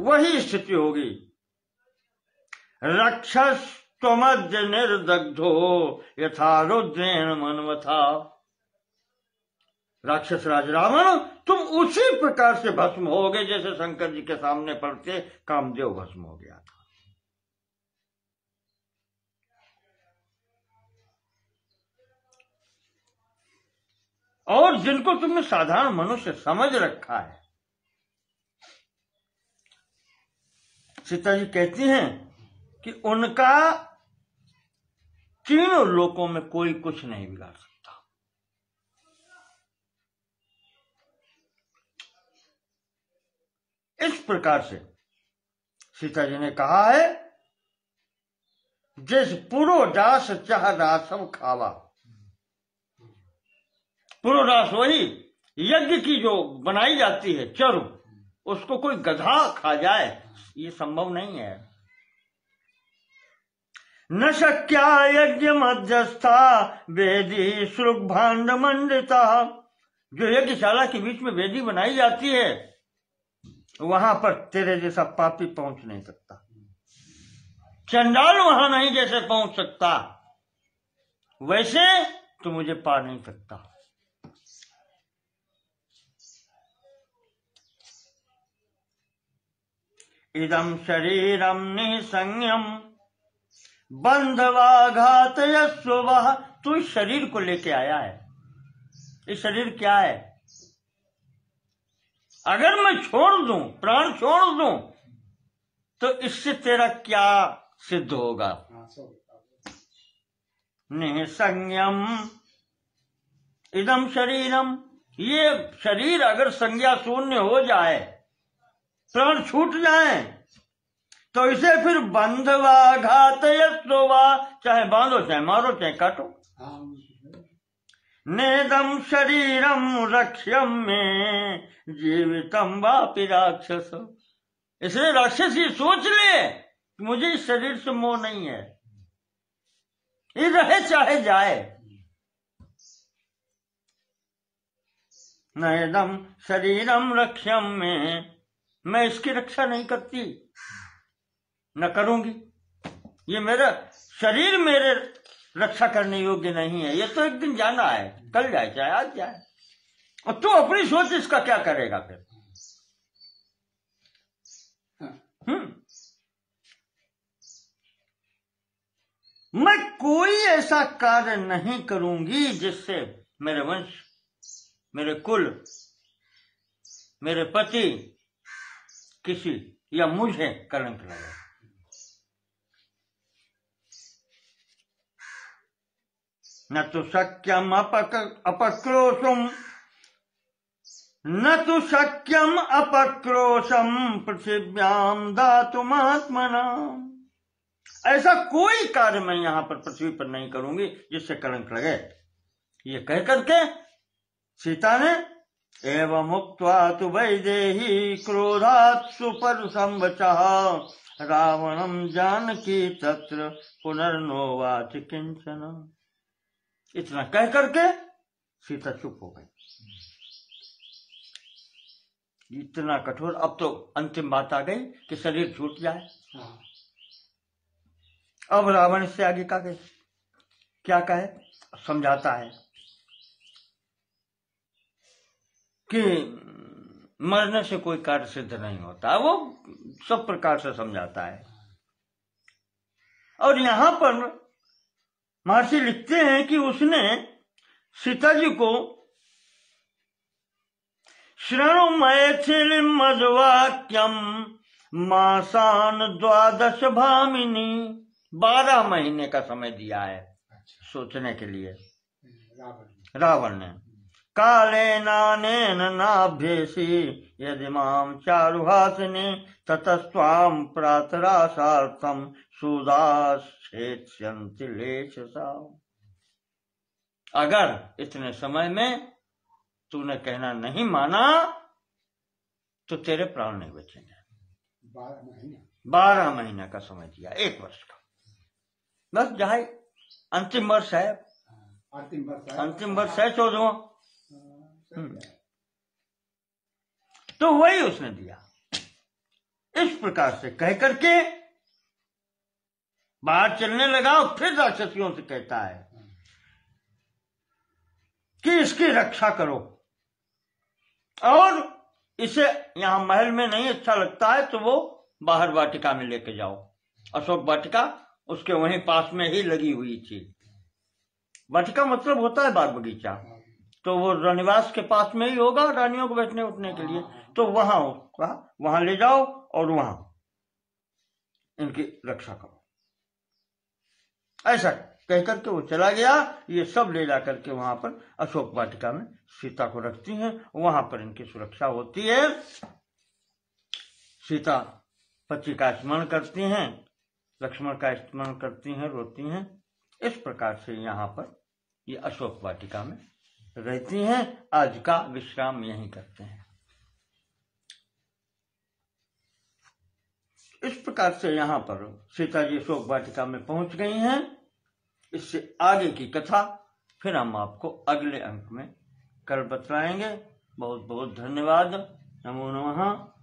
S1: वही स्थिति होगी। रक्षस त्वमद्य निर्दग्धो यथा रुद्रेण मनवथा, राक्षस राज रावण तुम उसी प्रकार से भस्म होगे जैसे शंकर जी के सामने पड़ते कामदेव भस्म हो गया था। और जिनको तुमने साधारण मनुष्य समझ रखा है, सीता जी कहती हैं कि उनका तीनों लोकों में कोई कुछ नहीं बिगाड़ सकता। इस प्रकार से सीता जी ने कहा है, जिस पुरो दास चाह रासम खावा। पुरोरास वही यज्ञ की जो बनाई जाती है चरु, उसको कोई गधा खा जाए ये संभव नहीं है। न शक्या यज्ञ मध्यस्था वेदी श्रुग भांड मंडिता। जो यज्ञशाला के बीच में वेदी बनाई जाती है वहां पर तेरे जैसा पापी पहुंच नहीं सकता, चंडाल वहां नहीं जैसे पहुंच सकता वैसे तो मुझे पा नहीं सकता। इदम शरीरम निसंयम बंधवाघात यस्वः। तू इस शरीर को लेके आया है, ये शरीर क्या है? अगर मैं छोड़ दूं, प्राण छोड़ दूं तो इससे तेरा क्या सिद्ध होगा? निसंयम इदम शरीरम। ये शरीर अगर संज्ञा शून्य हो जाए, प्राण छूट जाए तो इसे फिर बंधवा घात यस्वा, चाहे बांधो चाहे मारो चाहे काटो। नेदम शरीरम रक्ष्यम में जीवितम वापि राक्षस। इसलिए राक्षस ये सोच ले कि मुझे इस शरीर से मोह नहीं है, ये रहे चाहे जाए। नेदम शरीरम रक्ष्यम में, मैं इसकी रक्षा नहीं करती, न करूंगी। ये मेरा शरीर मेरे रक्षा करने योग्य नहीं है, ये तो एक दिन जाना है, कल जाए चाहे आज जाए। और तू अपनी सोच इसका क्या करेगा फिर? मैं कोई ऐसा कार्य नहीं करूंगी जिससे मेरे वंश, मेरे कुल, मेरे पति, किसी या मुझे कलंक लगे। न तो शक्यम अपक्रोशम, न तो शक्यम अपक्रोशम पृथिव्याम धातुमात्मना। ऐसा कोई कार्य मैं यहां पर पृथ्वी पर नहीं करूंगी जिससे कलंक लगे। ये कह करके सीता ने एवं उक्त्वा तु वैदेही क्रोधात् सुपरसंवचः रावणं जानकी तत्र पुनर्नोवाच किंचन। इतना कह करके सीता चुप हो गई। इतना कठोर, अब तो अंतिम बात आ गई कि शरीर छूट जाए। अब रावण से आगे का कहे, क्या कहे? समझाता है कि मरने से कोई कार्य सिद्ध नहीं होता, वो सब प्रकार से समझाता है। और यहां पर महर्षि लिखते हैं कि उसने सीता जी को शृणु मैथिली मधुवाक्यम मासान 12 भामिनी। 12 महीने का समय दिया है सोचने के लिए रावण ने। काले नानेन नाभ्येसी यदि माम चारुहासिनी ततस्त्वाम प्रातरासार्थम सुदास्यन्ति लेशसा। अगर इतने समय में तूने कहना नहीं माना तो तेरे प्राण नहीं बचेंगे। 12 महीने का समय दिया, 1 वर्ष का, बस जाए। अंतिम वर्ष है, अंतिम वर्ष है 14वां। तो वही उसने दिया। इस प्रकार से कह करके बाहर चलने लगा और फिर राक्षसियों से कहता है कि इसकी रक्षा करो और इसे यहां महल में नहीं अच्छा लगता है तो वो बाहर वाटिका में लेके जाओ। अशोक वाटिका उसके वहीं पास में ही लगी हुई थी। वाटिका मतलब होता है बाग बगीचा, तो वो रनिवास के पास में ही होगा रानियों को बैठने उठने के लिए। तो वहां ले जाओ और वहां इनकी रक्षा करो। ऐसा कह करके वो चला गया। ये सब ले जा करके वहां पर अशोक वाटिका में सीता को रखती हैं, वहां पर इनकी सुरक्षा होती है। सीता पति का स्मरण करती हैं, लक्ष्मण का स्मरण करती हैं, रोती हैं। इस प्रकार से यहाँ पर ये अशोक वाटिका में रहती हैं। आज का विश्राम यहीं करते हैं। इस प्रकार से यहाँ पर सीता जी शोक वाटिका में पहुंच गई हैं। इससे आगे की कथा फिर हम आपको अगले अंक में कल बतलाएंगे। बहुत बहुत धन्यवाद। नमो नमः।